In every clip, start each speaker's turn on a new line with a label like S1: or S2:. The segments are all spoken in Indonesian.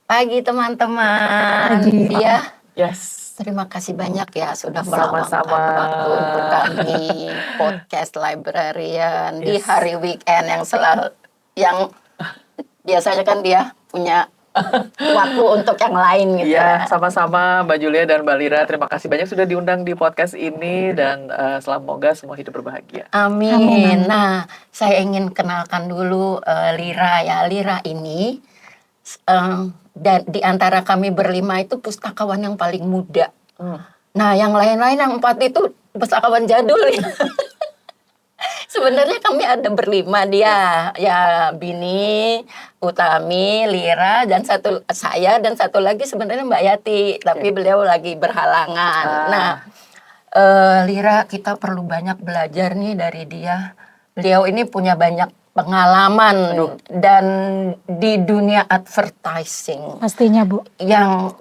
S1: Pagi teman-teman.
S2: Pagi.
S1: Dia
S3: Yes.
S1: terima kasih banyak ya sudah
S3: Sama-sama.
S1: meluangkan waktu untuk kami podcast librarian di
S3: Yes.
S1: hari weekend yang biasanya kan dia punya waktu untuk yang lain gitu.
S3: Iya, sama-sama Mbak Julia dan Mbak Lira. Terima kasih banyak sudah diundang di podcast ini dan semoga semua hidup berbahagia.
S1: Amin.
S2: Amin.
S1: Nah, saya ingin kenalkan dulu Lira ya. Lira ini dan di antara kami berlima itu pustakawan yang paling muda. Nah, yang lain-lain yang 4 itu pustakawan jadul ya. Sebenarnya kami ada berlima dia, ya Bini, Utami, Lira, dan saya dan satu lagi sebenarnya Mbak Yati, tapi beliau lagi berhalangan. Nah, Lira kita perlu banyak belajar nih dari dia. Beliau ini punya banyak pengalaman dan di dunia advertising
S2: Pastinya Bu.
S1: yang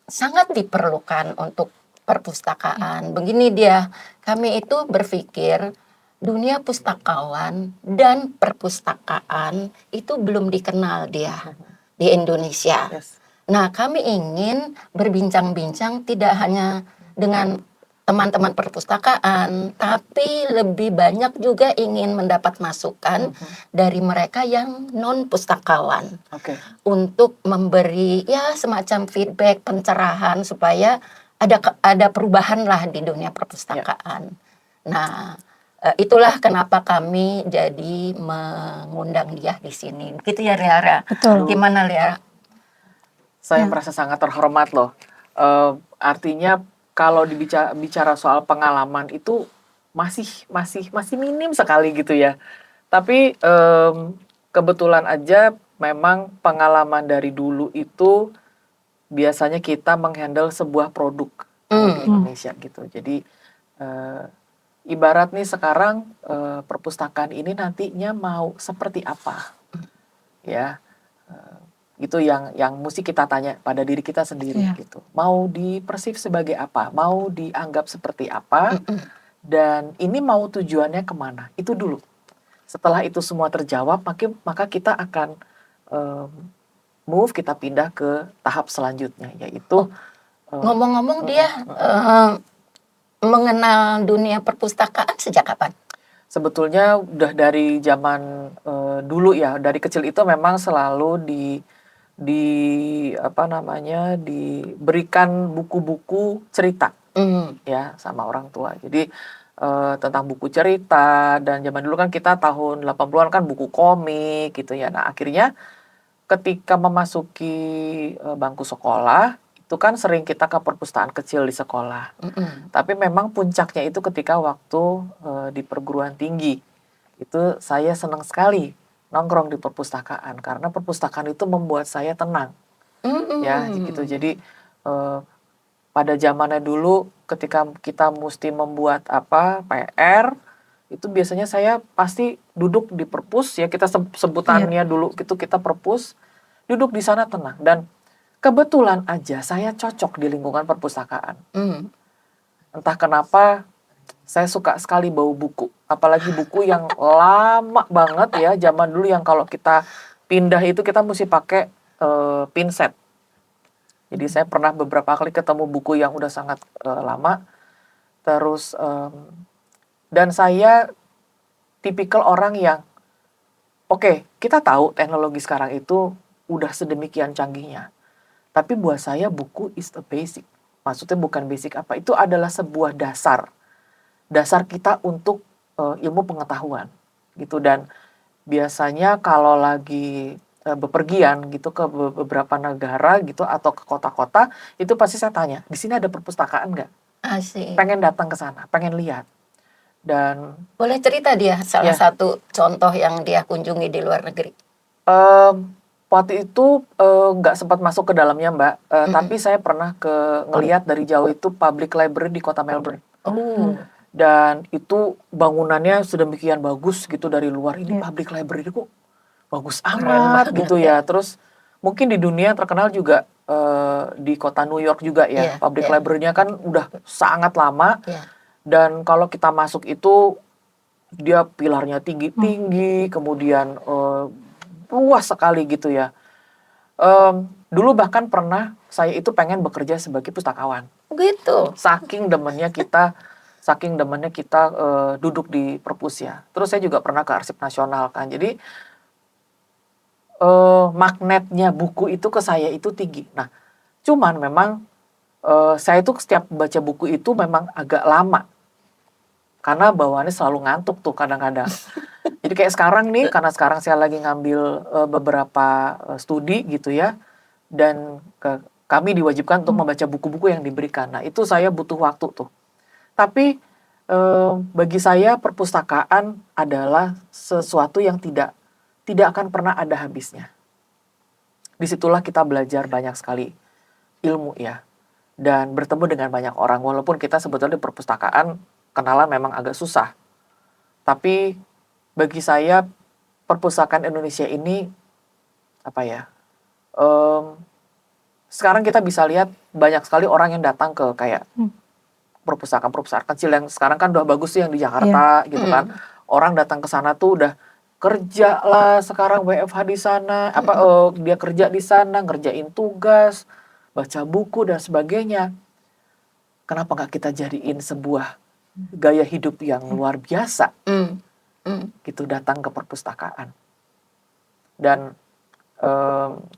S1: sangat diperlukan untuk perpustakaan. Begini dia, kami itu berpikir dunia pustakawan dan perpustakaan itu belum dikenal dia di Indonesia.
S3: Yes.
S1: Nah, kami ingin berbincang-bincang tidak hanya dengan teman-teman perpustakaan, tapi lebih banyak juga ingin mendapat masukan dari mereka yang non pustakawan.
S3: Oke.
S1: Untuk memberi ya semacam feedback, pencerahan supaya ada perubahan lah di dunia perpustakaan. Nah, itulah kenapa kami jadi mengundang dia di sini. Begitu ya, Liara?
S2: Betul.
S1: Gimana, Liara?
S3: Saya merasa sangat terhormat loh. Artinya kalau bicara soal pengalaman itu masih minim sekali gitu ya. Tapi kebetulan aja memang pengalaman dari dulu itu biasanya kita menghandle sebuah produk di Indonesia gitu. Jadi ibarat nih sekarang perpustakaan ini nantinya mau seperti apa, ya. Itu yang mesti kita tanya pada diri kita sendiri gitu. Mau dipersif sebagai apa? Mau dianggap seperti apa? Dan ini mau tujuannya kemana? Itu dulu. Setelah itu semua terjawab, maka kita akan kita pindah ke tahap selanjutnya, yaitu
S1: ngomong-ngomong dia mengenal dunia perpustakaan sejak kapan?
S3: Sebetulnya udah dari zaman dulu ya, dari kecil itu memang selalu diberikan buku-buku cerita ya sama orang tua. Jadi tentang buku cerita, dan zaman dulu kan kita tahun 80-an kan buku komik gitu ya. Nah, akhirnya ketika memasuki bangku sekolah itu kan sering kita ke perpustakaan kecil di sekolah. Tapi memang puncaknya itu ketika waktu di perguruan tinggi. Itu saya senang sekali nongkrong di perpustakaan karena perpustakaan itu membuat saya tenang. Ya, gitu. Jadi pada zamannya dulu ketika kita mesti membuat PR, itu biasanya saya pasti duduk di perpus ya, kita sebutannya dulu gitu, kita perpus, duduk di sana tenang. Dan kebetulan aja saya cocok di lingkungan perpustakaan. Entah kenapa saya suka sekali bau buku, apalagi buku yang lama banget ya, zaman dulu yang kalau kita pindah itu kita mesti pakai pinset. Jadi saya pernah beberapa kali ketemu buku yang udah sangat lama. Terus dan saya tipikal orang yang kita tahu teknologi sekarang itu udah sedemikian canggihnya. Tapi buat saya buku is a basic. Maksudnya bukan basic apa, itu adalah sebuah dasar kita untuk ilmu pengetahuan gitu. Dan biasanya kalau lagi bepergian gitu ke beberapa negara gitu atau ke kota-kota, itu pasti saya tanya, di sini ada perpustakaan nggak?
S1: Asik.
S3: Pengen datang ke sana, pengen lihat. Dan
S1: boleh cerita dia salah satu contoh yang dia kunjungi di luar negeri?
S3: Waktu itu nggak sempat masuk ke dalamnya Mbak, tapi saya pernah ngelihat dari jauh itu public library di kota Melbourne. Dan itu bangunannya sedemikian bagus gitu dari luar. Ini public library kok bagus amat gitu ya. Terus mungkin di dunia terkenal juga di kota New York juga ya. Public library-nya kan udah sangat lama. Dan kalau kita masuk itu dia pilarnya tinggi-tinggi, kemudian luas sekali gitu ya. Dulu bahkan pernah saya itu pengen bekerja sebagai pustakawan.
S1: Gitu.
S3: Saking demennya kita duduk di perpus ya. Terus saya juga pernah ke Arsip Nasional kan. Jadi magnetnya buku itu ke saya itu tinggi. Nah, cuman memang saya tuh setiap baca buku itu memang agak lama. Karena bawaannya selalu ngantuk tuh kadang-kadang. Jadi kayak sekarang nih, karena sekarang saya lagi ngambil beberapa studi gitu ya. Dan kami diwajibkan untuk membaca buku-buku yang diberikan. Nah, itu saya butuh waktu tuh. Tapi bagi saya perpustakaan adalah sesuatu yang tidak akan pernah ada habisnya. Disitulah kita belajar banyak sekali ilmu ya. Dan bertemu dengan banyak orang. Walaupun kita sebetulnya di perpustakaan kenalan memang agak susah. Tapi bagi saya perpustakaan Indonesia ini apa ya? Sekarang kita bisa lihat banyak sekali orang yang datang ke kayak perpustakaan kecil yang sekarang kan udah bagus sih yang di Jakarta gitu kan. Orang datang ke sana tuh udah kerja lah sekarang WFH di sana, dia kerja di sana, ngerjain tugas, baca buku dan sebagainya. Kenapa nggak kita jadiin sebuah gaya hidup yang luar biasa? Gitu datang ke perpustakaan. Dan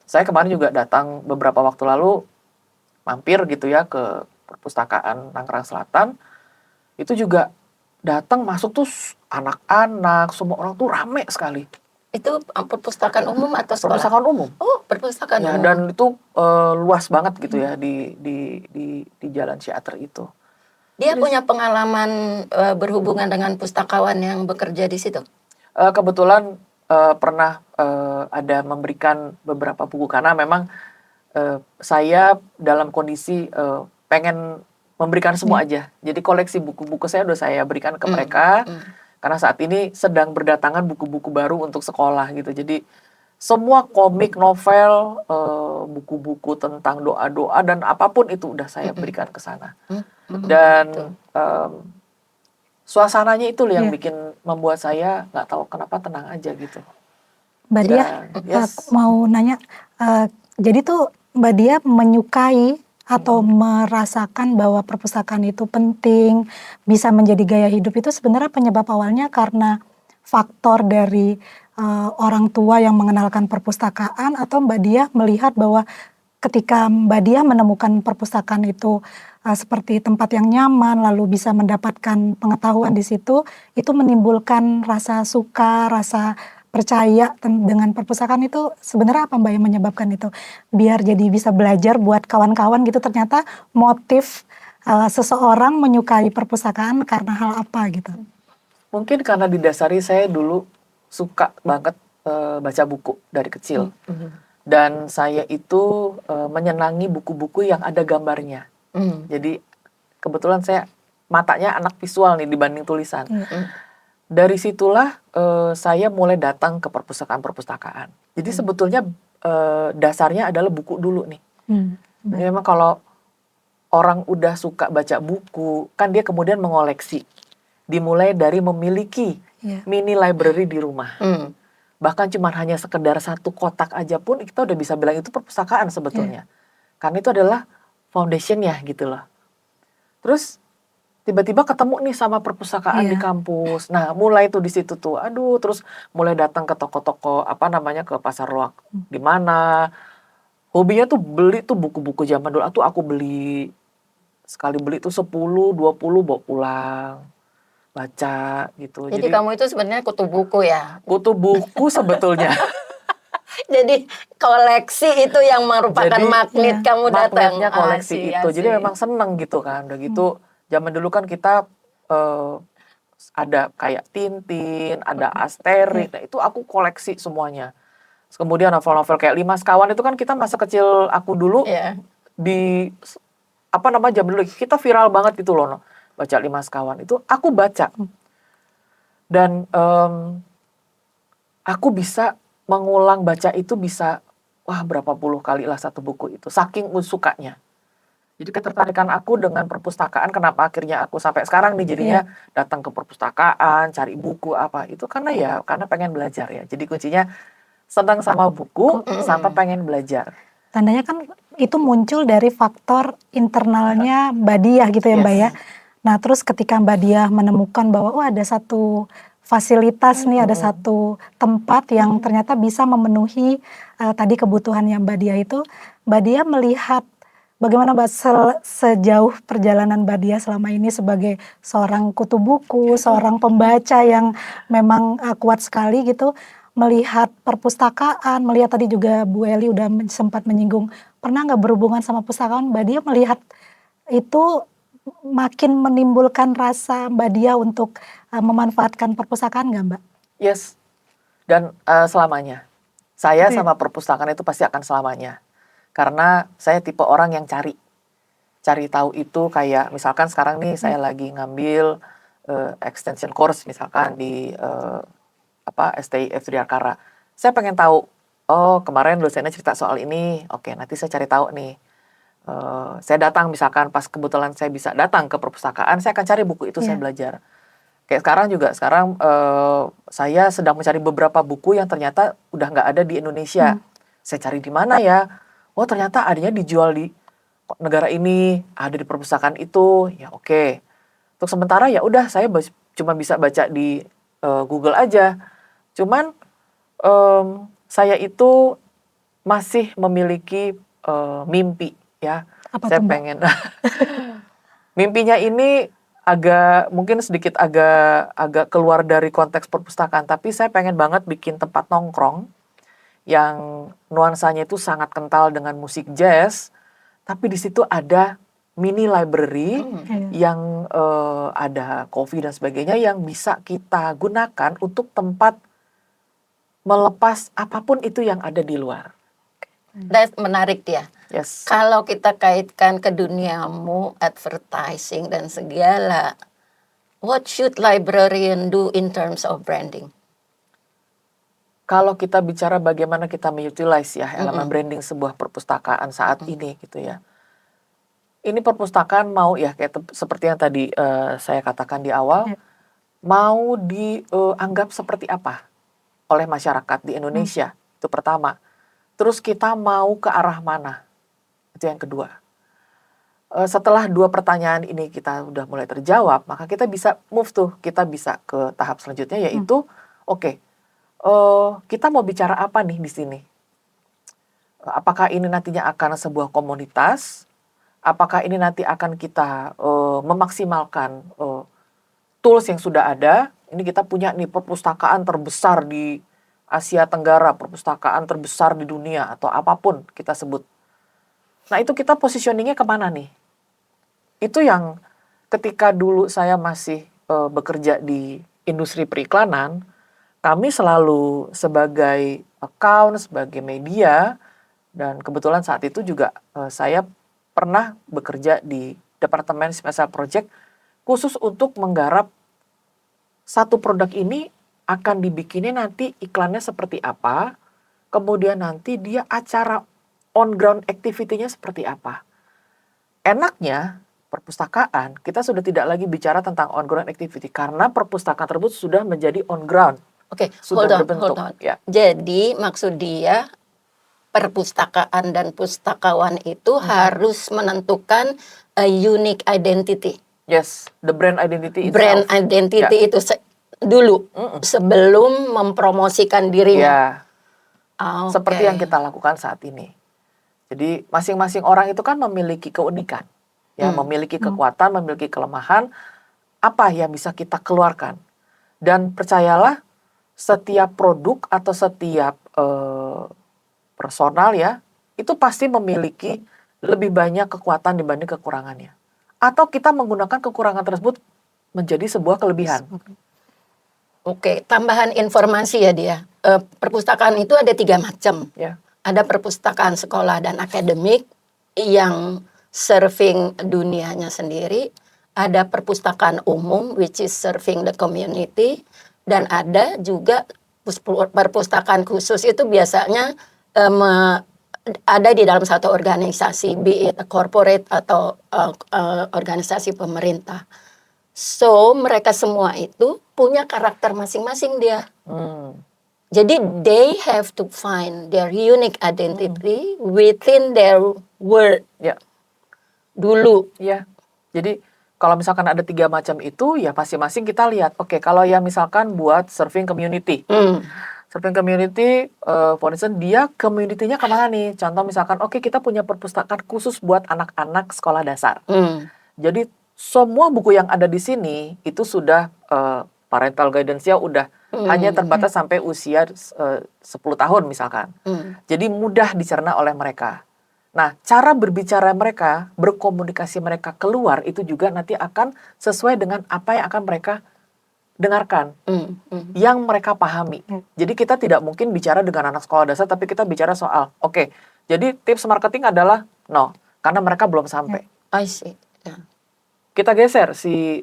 S3: saya kemarin juga datang beberapa waktu lalu mampir gitu ya ke perpustakaan Tangerang Selatan. Itu juga datang masuk tuh anak-anak, semua orang tuh rame sekali.
S1: Itu perpustakaan umum atau sekolah?
S3: Perpustakaan umum.
S1: Oh, perpustakaan
S3: Ya,
S1: umum.
S3: dan itu luas banget gitu ya di Jalan Ciater itu.
S1: Dia punya pengalaman berhubungan dengan pustakawan yang bekerja di situ?
S3: Kebetulan pernah ada memberikan beberapa buku karena memang saya dalam kondisi pengen memberikan semua aja. Jadi koleksi buku-buku saya udah saya berikan ke mereka. Karena saat ini sedang berdatangan buku-buku baru untuk sekolah gitu. Jadi semua komik, novel, buku-buku tentang doa-doa dan apapun itu udah saya berikan ke sana. Dan suasananya itu yang bikin membuat saya nggak tahu kenapa tenang aja gitu.
S2: Mbak Dia,
S3: Yes.
S2: mau nanya, jadi tuh Mbak Dia menyukai atau merasakan bahwa perpustakaan itu penting, bisa menjadi gaya hidup itu sebenarnya penyebab awalnya karena faktor dari orang tua yang mengenalkan perpustakaan, atau Mbak Dia melihat bahwa ketika Mbak Dia menemukan perpustakaan itu seperti tempat yang nyaman, lalu bisa mendapatkan pengetahuan di situ, itu menimbulkan rasa suka, rasa percaya dengan perpustakaan itu sebenarnya apa Mbak yang menyebabkan itu? Biar jadi bisa belajar buat kawan-kawan gitu, ternyata motif seseorang menyukai perpustakaan karena hal apa gitu?
S3: Mungkin karena didasari saya dulu suka banget baca buku dari kecil. Dan saya itu menyenangi buku-buku yang ada gambarnya. Jadi kebetulan saya matanya anak visual nih dibanding tulisan. Dari situlah saya mulai datang ke perpustakaan-perpustakaan. Jadi sebetulnya dasarnya adalah buku dulu nih. Jadi memang kalau orang udah suka baca buku, kan dia kemudian mengoleksi. Dimulai dari memiliki mini library di rumah. Bahkan cuma hanya sekedar satu kotak aja pun kita udah bisa bilang itu perpustakaan sebetulnya. Karena itu adalah foundation-nya gitu loh. Terus tiba-tiba ketemu nih sama perpustakaan di kampus. Nah, mulai tuh di situ tuh. Aduh, terus mulai datang ke toko-toko ke pasar loak di mana. Hobinya tuh beli tuh buku-buku zaman dulu. Tuh aku beli sekali beli tuh 10, 20 bawa pulang. Baca gitu.
S1: Jadi kamu itu sebenarnya kutu buku ya?
S3: Kutu buku sebetulnya.
S1: Jadi koleksi itu yang merupakan magnet kamu datang.
S3: Magnetnya koleksi itu. Jadi memang seneng gitu kan. Udah gitu zaman dulu kan kita ada kayak Tintin, ada Asterix. Nah, itu aku koleksi semuanya. Terus kemudian novel-novel kayak Lima Sekawan itu kan kita masa kecil aku dulu di zaman dulu kita viral banget gitu loh. Baca Lima Sekawan itu aku baca. Dan aku bisa mengulang baca itu bisa berapa puluh kali lah satu buku itu. Saking sukanya. Jadi ketertarikan aku dengan perpustakaan, kenapa akhirnya aku sampai sekarang nih jadinya datang ke perpustakaan, cari buku apa itu karena pengen belajar ya. Jadi kuncinya senang sama buku sampai pengen belajar.
S2: Tandanya kan itu muncul dari faktor internalnya Mbak Diah gitu ya Mbak ya. Nah terus ketika Mbak Diah menemukan bahwa ada satu fasilitas nih, ada satu tempat yang ternyata bisa memenuhi tadi kebutuhan yang Mbak Diah itu, Mbak Diah melihat bagaimana Mbak sejauh perjalanan Mbak Diah selama ini sebagai seorang kutu buku, seorang pembaca yang memang kuat sekali gitu, melihat perpustakaan, melihat tadi juga Bu Eli udah sempat menyinggung, pernah nggak berhubungan sama perpustakaan, Mbak Diah melihat itu makin menimbulkan rasa Mbak Diah untuk memanfaatkan perpustakaan nggak Mbak?
S3: Yes, dan selamanya. Saya sama perpustakaan itu pasti akan selamanya. Karena saya tipe orang yang cari tahu itu, kayak misalkan sekarang nih saya lagi ngambil extension course misalkan di STI F3 Akara. Saya pengen tahu, oh kemarin dosennya cerita soal ini, oke nanti saya cari tahu nih. Saya datang misalkan pas kebetulan saya bisa datang ke perpustakaan, saya akan cari buku itu, saya belajar. Kayak sekarang saya sedang mencari beberapa buku yang ternyata udah nggak ada di Indonesia. Saya cari di mana ya? Oh ternyata adanya dijual di negara ini, ada di perpustakaan itu, ya oke. Untuk sementara ya udah saya cuma bisa baca di Google aja. Cuman saya itu masih memiliki mimpi ya.
S2: Apa
S3: Saya
S2: tuh, Mbak?
S3: pengen mimpinya ini mungkin sedikit agak keluar dari konteks perpustakaan, tapi saya pengen banget bikin tempat nongkrong yang nuansanya itu sangat kental dengan musik jazz, tapi di situ ada mini library yang ada coffee dan sebagainya yang bisa kita gunakan untuk tempat melepas apapun itu yang ada di luar.
S1: That's menarik ya.
S3: Yes.
S1: Kalau kita kaitkan ke duniamu, advertising dan segala, what should librarian do in terms of branding?
S3: Kalau kita bicara bagaimana kita mengutilize ya elemen branding sebuah perpustakaan saat ini gitu ya. Ini perpustakaan mau ya kayak seperti yang tadi saya katakan di awal, mau dianggap seperti apa oleh masyarakat di Indonesia, itu pertama. Terus kita mau ke arah mana, itu yang kedua. Setelah dua pertanyaan ini kita udah mulai terjawab, maka kita bisa move kita bisa ke tahap selanjutnya, yaitu kita mau bicara apa nih di sini? Apakah ini nantinya akan sebuah komunitas? Apakah ini nanti akan kita memaksimalkan tools yang sudah ada? Ini kita punya nih perpustakaan terbesar di Asia Tenggara, perpustakaan terbesar di dunia, atau apapun kita sebut. Nah itu kita positioningnya kemana nih? Itu yang ketika dulu saya masih bekerja di industri periklanan, kami selalu sebagai account, sebagai media, dan kebetulan saat itu juga saya pernah bekerja di Departemen Special Project khusus untuk menggarap satu produk ini akan dibikinnya nanti iklannya seperti apa, kemudian nanti dia acara on-ground activity-nya seperti apa. Enaknya perpustakaan, kita sudah tidak lagi bicara tentang on-ground activity karena perpustakaan tersebut sudah menjadi on-ground.
S1: Oke,
S3: Sudah
S1: hold
S3: berbentuk,
S1: on.
S3: ya.
S1: Jadi maksud dia perpustakaan dan pustakawan itu harus menentukan a unique identity.
S3: Yes, the brand identity itself.
S1: Brand identity itu dulu sebelum mempromosikan dirinya.
S3: Ya, seperti yang kita lakukan saat ini. Jadi masing-masing orang itu kan memiliki keunikan, ya, memiliki kekuatan, memiliki kelemahan, apa yang bisa kita keluarkan. Dan percayalah, setiap produk atau setiap personal ya, itu pasti memiliki lebih banyak kekuatan dibanding kekurangannya. Atau kita menggunakan kekurangan tersebut menjadi sebuah kelebihan.
S1: Oke, tambahan informasi ya dia. Perpustakaan itu ada 3 macam.
S3: Ya.
S1: Ada perpustakaan sekolah dan akademik yang serving dunianya sendiri. Ada perpustakaan umum which is serving the community. Dan ada juga perpustakaan khusus itu biasanya ada di dalam satu organisasi, be it a corporate atau organisasi pemerintah. So mereka semua itu punya karakter masing-masing dia. Jadi they have to find their unique identity within their world
S3: Ya,
S1: dulu.
S3: ya. Jadi kalau misalkan ada 3 macam itu, ya masing-masing kita lihat. Oke, kalau yang misalkan buat serving community. Serving community, for instance, dia community-nya kemana nih? Contoh misalkan, oke kita punya perpustakaan khusus buat anak-anak sekolah dasar. Jadi semua buku yang ada di sini itu sudah parental guidance-nya udah hanya terbatas sampai usia 10 tahun misalkan. Jadi mudah dicerna oleh mereka. Nah, cara berbicara mereka, berkomunikasi mereka keluar itu juga nanti akan sesuai dengan apa yang akan mereka dengarkan, yang mereka pahami. Jadi kita tidak mungkin bicara dengan anak sekolah dasar, tapi kita bicara soal, oke, jadi tips marketing adalah no, karena mereka belum sampai.
S1: I see. Yeah.
S3: Kita geser si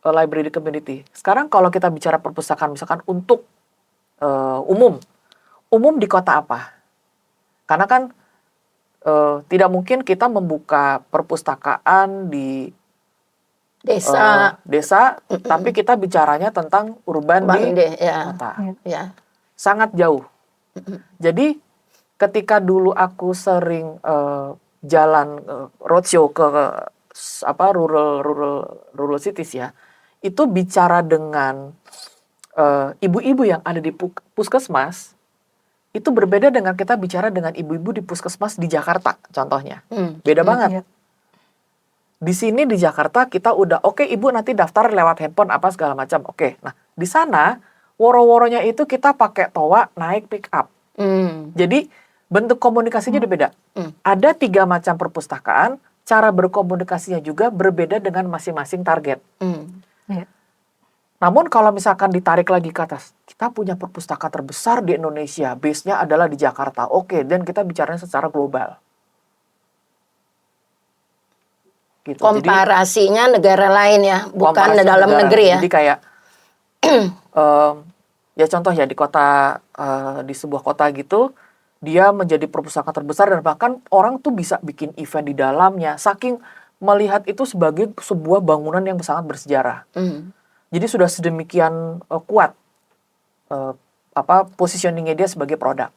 S3: library community. Sekarang kalau kita bicara perpustakaan, misalkan untuk umum di kota apa? Karena kan tidak mungkin kita membuka perpustakaan di
S1: Desa,
S3: desa, tapi kita bicaranya tentang urban di
S1: ya,
S3: kota.
S1: ya.
S3: Sangat jauh. Jadi ketika dulu aku sering jalan roadshow ke rural cities ya, itu bicara dengan ibu-ibu yang ada di puskesmas, itu berbeda dengan kita bicara dengan ibu-ibu di puskesmas di Jakarta, contohnya. Beda banget. Di sini di Jakarta kita udah oke, ibu nanti daftar lewat handphone apa segala macam. Oke. Nah, di sana woro-woronya itu kita pakai toa naik pick up. Jadi bentuk komunikasinya udah beda. Ada 3 macam perpustakaan, cara berkomunikasinya juga berbeda dengan masing-masing target. Namun kalau misalkan ditarik lagi ke atas, kita punya perpustakaan terbesar di Indonesia, base-nya adalah di Jakarta. Oke, dan kita bicaranya secara global. Gitu.
S1: Komparasinya
S3: jadi,
S1: negara lain ya, bukan dalam negeri ya.
S3: Jadi kayak, ya contoh ya di kota, di sebuah kota gitu, dia menjadi perpustakaan terbesar dan bahkan orang tuh bisa bikin event di dalamnya, saking melihat itu sebagai sebuah bangunan yang sangat bersejarah. Jadi sudah sedemikian kuat positioningnya dia sebagai produk.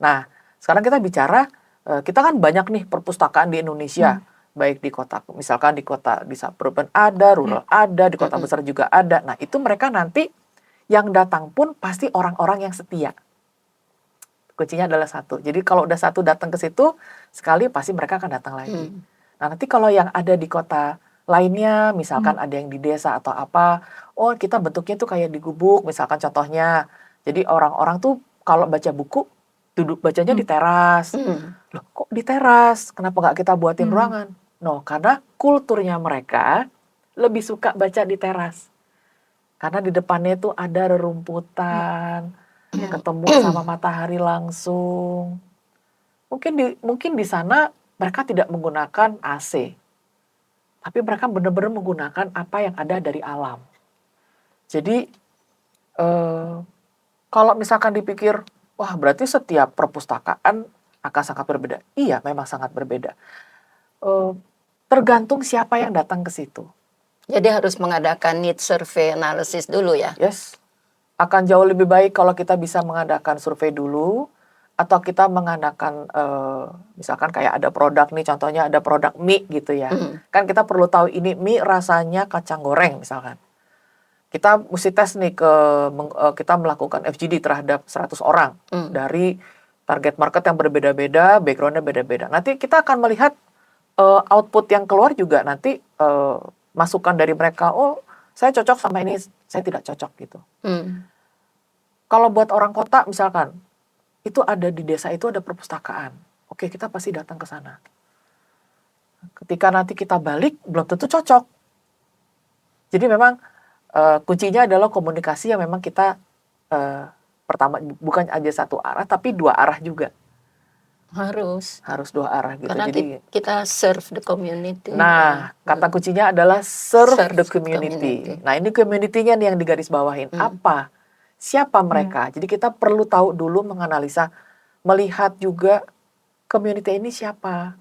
S3: Nah, sekarang kita bicara, kita kan banyak nih perpustakaan di Indonesia. Baik di kota, misalkan di kota di suburban ada, rural ada, di kota besar juga ada. Nah, itu mereka nanti yang datang pun pasti orang-orang yang setia. Kuncinya adalah satu. Jadi kalau udah satu datang ke situ, sekali pasti mereka akan datang lagi. Nah, nanti kalau yang ada di kota lainnya, misalkan ada yang di desa atau apa, oh kita bentuknya tuh kayak di gubuk, misalkan contohnya. Jadi orang-orang tuh kalau baca buku, duduk bacanya di teras. Loh, kok di teras? Kenapa nggak kita buatin ruangan? No, karena kulturnya mereka lebih suka baca di teras. Karena di depannya itu ada rerumputan, ketemu sama matahari langsung. Mungkin di sana mereka tidak menggunakan AC. Tapi mereka benar-benar menggunakan apa yang ada dari alam. Jadi, kalau misalkan dipikir, wah berarti setiap perpustakaan akan sangat berbeda. Iya, memang sangat berbeda. Tergantung siapa yang datang ke situ.
S1: Jadi harus mengadakan need survey analysis dulu ya.
S3: Yes. Akan jauh lebih baik kalau kita bisa mengadakan survei dulu, atau kita mengadakan misalkan kayak ada produk nih, contohnya ada produk mie gitu ya. Kan kita perlu tahu ini mie rasanya kacang goreng misalkan. Kita mesti tes nih kita melakukan FGD terhadap 100 orang dari target market yang berbeda-beda, background-nya beda-beda. Nanti kita akan melihat output yang keluar juga nanti masukan dari mereka, oh saya cocok sama ini, saya tidak cocok gitu. Kalau buat orang kota misalkan, itu ada di desa itu ada perpustakaan. Oke, kita pasti datang ke sana. Ketika nanti kita balik, belum tentu cocok. Jadi memang kuncinya adalah komunikasi yang memang kita pertama bukan aja satu arah, tapi 2 arah juga. Harus 2 arah gitu.
S1: Karena
S3: jadi
S1: kita serve the community.
S3: Nah, kata kuncinya adalah serve the community. Nah, ini community-nya nih yang digarisbawahin. Apa? Siapa mereka? Jadi kita perlu tahu dulu, menganalisa, melihat juga community ini siapa.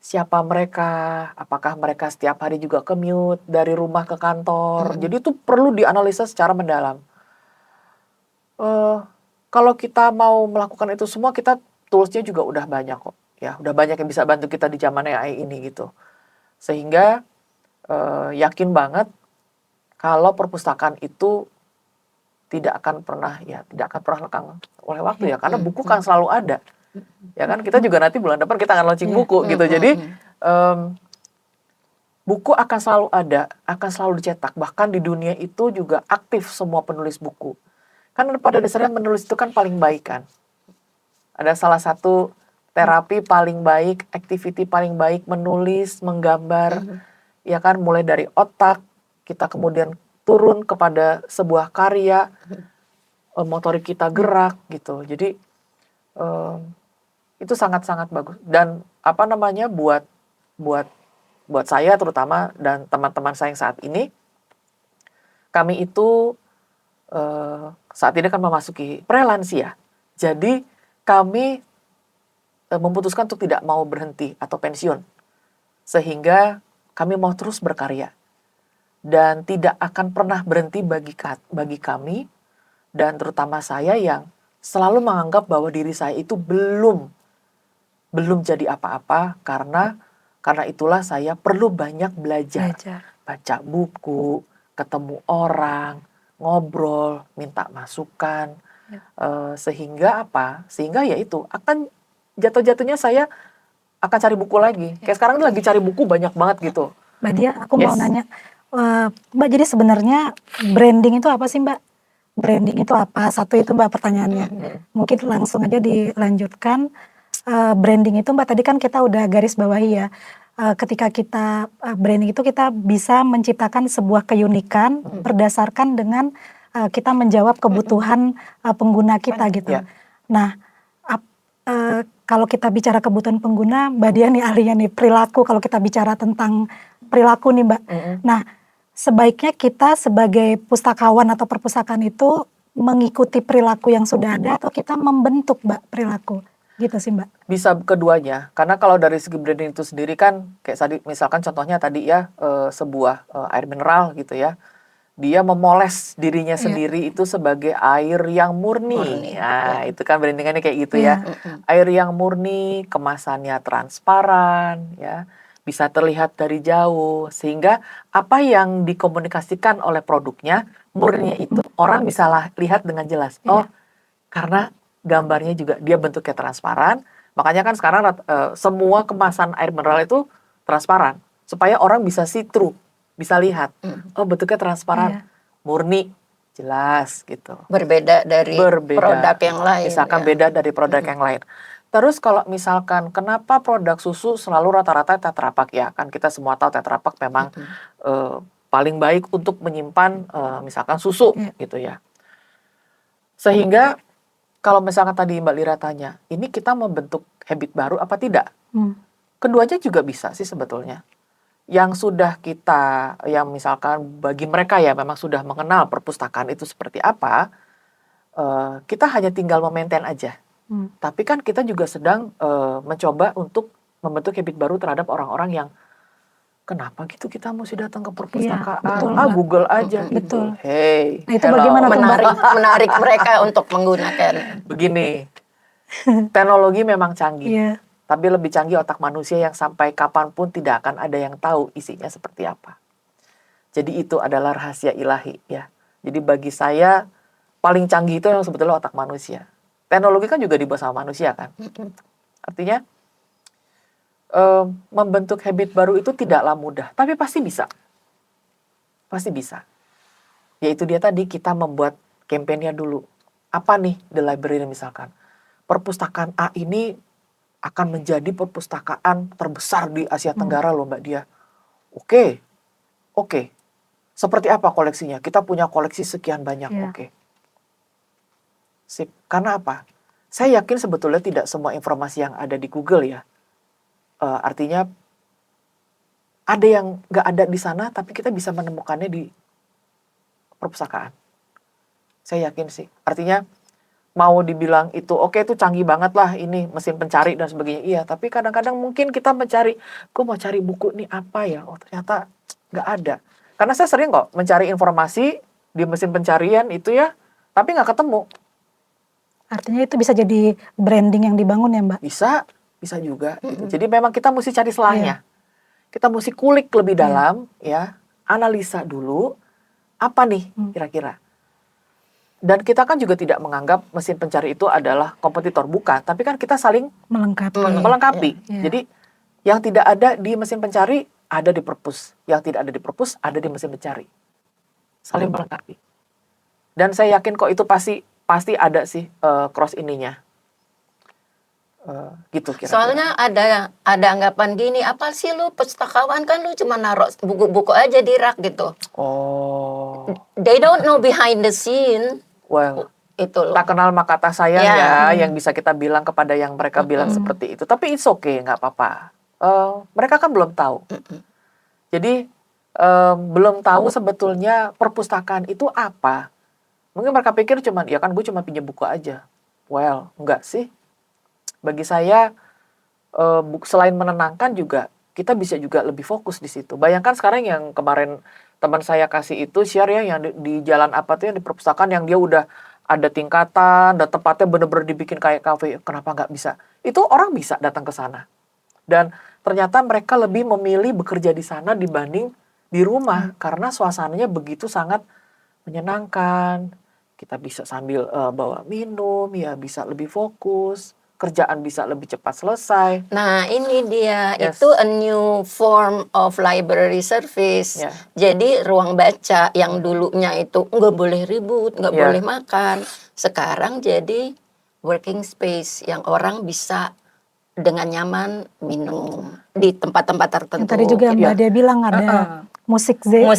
S3: Siapa mereka? Apakah mereka setiap hari juga commute dari rumah ke kantor? Jadi itu perlu dianalisa secara mendalam. kalau kita mau melakukan itu semua, kita toolsnya juga udah banyak kok. Ya, udah banyak yang bisa bantu kita di zaman AI ini gitu. Sehingga yakin banget kalau perpustakaan itu tidak akan pernah lekang oleh waktu ya, karena buku kan selalu ada. Ya kan, kita juga nanti bulan depan kita akan launching buku gitu. Jadi buku akan selalu ada, akan selalu dicetak. Bahkan di dunia itu juga aktif semua penulis buku. Kan pada dasarnya menulis itu kan paling baik kan. Ada salah satu terapi paling baik, activity paling baik, menulis, menggambar. Ya kan, mulai dari otak, kita kemudian turun kepada sebuah karya, motorik kita gerak gitu. Jadi itu sangat-sangat bagus. Dan apa namanya, buat saya terutama dan teman-teman saya yang saat ini, kami itu saat ini kan memasuki prelansia. Jadi kami memutuskan untuk tidak mau berhenti atau pensiun. Sehingga kami mau terus berkarya. Dan tidak akan pernah berhenti bagi kami, dan terutama saya yang selalu menganggap bahwa diri saya itu belum jadi apa-apa, karena itulah saya perlu banyak belajar. Baca buku, ketemu orang, ngobrol, minta masukan. Sehingga apa? Sehingga ya itu akan jatuh-jatuhnya saya akan cari buku lagi. Kayak sekarang ini lagi cari buku banyak banget gitu.
S2: Mbak Dia, aku mau nanya, Mbak, jadi sebenarnya branding itu apa sih, Mbak? Branding itu apa? Satu itu, Mbak, pertanyaannya. Mungkin langsung aja dilanjutkan. Branding itu, Mbak, tadi kan kita udah garis bawahi ya. Ketika kita branding itu kita bisa menciptakan sebuah keunikan berdasarkan dengan kita menjawab kebutuhan pengguna kita gitu. Nah, kalau kita bicara kebutuhan pengguna, Mbak Dia nih ahlinya nih perilaku. Kalau kita bicara tentang perilaku nih, Mbak. Nah, sebaiknya kita sebagai pustakawan atau perpustakaan itu mengikuti perilaku yang sudah ada atau kita membentuk, Mbak, perilaku. Gitu sih, Mbak.
S3: Bisa keduanya, karena kalau dari segi branding itu sendiri kan, kayak tadi misalkan contohnya tadi ya, sebuah air mineral gitu ya, dia memoles dirinya sendiri itu sebagai air yang murni. Nah, itu kan brandingannya kayak gitu ya. Air yang murni, kemasannya transparan ya, bisa terlihat dari jauh, sehingga apa yang dikomunikasikan oleh produknya murninya itu orang bisa lihat dengan jelas. Oh, karena gambarnya juga dia bentuknya transparan, makanya kan sekarang semua kemasan air mineral itu transparan supaya orang bisa see through, bisa lihat. Oh, bentuknya transparan, murni, jelas gitu.
S1: Berbeda dari produk yang lain.
S3: Misalkan beda dari produk yang lain. Terus kalau misalkan kenapa produk susu selalu rata-rata Tetra Pak ya, kan kita semua tahu Tetra Pak memang paling baik untuk menyimpan misalkan susu gitu ya. Sehingga kalau misalkan tadi Mbak Lira tanya, ini kita membentuk habit baru apa tidak? Keduanya juga bisa sih sebetulnya. Yang sudah kita, yang misalkan bagi mereka ya memang sudah mengenal perpustakaan itu seperti apa, kita hanya tinggal memaintain aja. Tapi kan kita juga sedang mencoba untuk membentuk habit baru terhadap orang-orang yang kenapa gitu kita mesti datang ke perpustakaan? Google aja gitu. Hey,
S2: nah, itu bagaimana
S1: menarik mereka untuk menggunakan.
S3: Begini, teknologi memang canggih, tapi lebih canggih otak manusia yang sampai kapanpun tidak akan ada yang tahu isinya seperti apa. Jadi itu adalah rahasia ilahi ya. Jadi bagi saya paling canggih itu yang sebetulnya otak manusia. Teknologi kan juga dibuat sama manusia kan. Artinya membentuk habit baru itu tidaklah mudah, tapi pasti bisa. Pasti bisa. Yaitu dia tadi, kita membuat kampanye dulu. Apa nih The Library misalkan? Perpustakaan A ini akan menjadi perpustakaan terbesar di Asia Tenggara loh Mbak Dia. Oke. Seperti apa koleksinya? Kita punya koleksi sekian banyak. Oke. Sip. Karena apa? Saya yakin sebetulnya tidak semua informasi yang ada di Google ya. Artinya ada yang nggak ada di sana, tapi kita bisa menemukannya di perpustakaan. Saya yakin sih. Artinya mau dibilang itu oke, itu canggih banget lah ini mesin pencari dan sebagainya. Iya, tapi kadang-kadang mungkin kita mencari, gue mau cari buku nih apa ya? Oh ternyata nggak ada. Karena saya sering kok mencari informasi di mesin pencarian itu ya, tapi nggak ketemu.
S2: Artinya itu bisa jadi branding yang dibangun ya Mbak?
S3: Bisa juga. Gitu. Jadi memang kita mesti cari selahnya. Kita mesti kulik lebih dalam, ya, analisa dulu apa nih kira-kira. Dan kita kan juga tidak menganggap mesin pencari itu adalah kompetitor, bukan. Tapi kan kita saling melengkapi. Jadi yang tidak ada di mesin pencari ada di perpus, yang tidak ada di perpus ada di mesin pencari. Saling melengkapi. Dan saya yakin kok itu pasti ada sih cross ininya. Gitu kira-kira.
S1: Soalnya ada anggapan gini, apa sih lu pustakawan kan lu cuma naruh buku-buku aja di rak gitu.
S3: Oh.
S1: They don't know behind the scene.
S3: Well,
S1: itu loh.
S3: tak kenal maka tak sayang ya, yang bisa kita bilang kepada yang mereka bilang seperti itu. Tapi it's okay, nggak apa-apa. Mereka kan belum tahu. Jadi belum tahu sebetulnya perpustakaan itu apa. Mungkin mereka pikir cuman, ya kan gue cuma pinjam buku aja. Well, enggak sih. Bagi saya selain menenangkan juga kita bisa juga lebih fokus di situ. Bayangkan sekarang yang kemarin teman saya kasih itu share ya yang di jalan apa tuh yang di perpustakaan yang dia udah ada tingkatan dan tempatnya bener-bener dibikin kayak kafe. Kenapa nggak bisa? Itu orang bisa datang ke sana. Dan ternyata mereka lebih memilih bekerja di sana dibanding di rumah karena suasananya begitu sangat menyenangkan. Kita bisa sambil bawa minum, ya bisa lebih fokus. Kerjaan bisa lebih cepat selesai.
S1: Nah ini dia, itu a new form of library service. Jadi ruang baca yang dulunya itu nggak boleh ribut, nggak boleh makan. Sekarang jadi working space yang orang bisa dengan nyaman minum di tempat-tempat tertentu.
S2: Yang tadi juga Mbak Dia bilang ada musiknya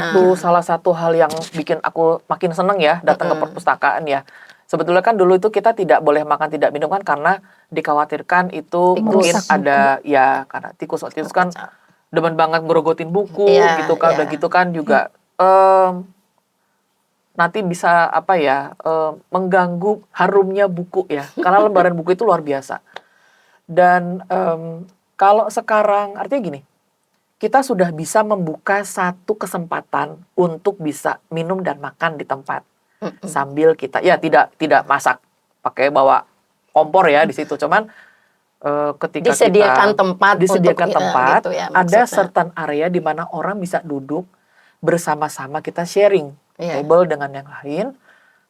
S3: itu salah satu hal yang bikin aku makin seneng ya datang ke perpustakaan ya. Sebetulnya kan dulu itu kita tidak boleh makan tidak minum kan karena dikhawatirkan itu mungkin ada ya karena tikus kan demen banget ngerogotin buku gitu kan udah gitu kan juga nanti bisa apa ya mengganggu harumnya buku ya karena lembaran buku itu luar biasa. Dan kalau sekarang artinya gini, kita sudah bisa membuka satu kesempatan untuk bisa minum dan makan di tempat sambil kita ya tidak masak pakai bawa kompor ya di situ, cuman ketika
S1: disediakan tempat
S3: gitu ya, ada
S1: maksudnya.
S3: certain area di mana orang bisa duduk bersama-sama kita sharing table dengan yang lain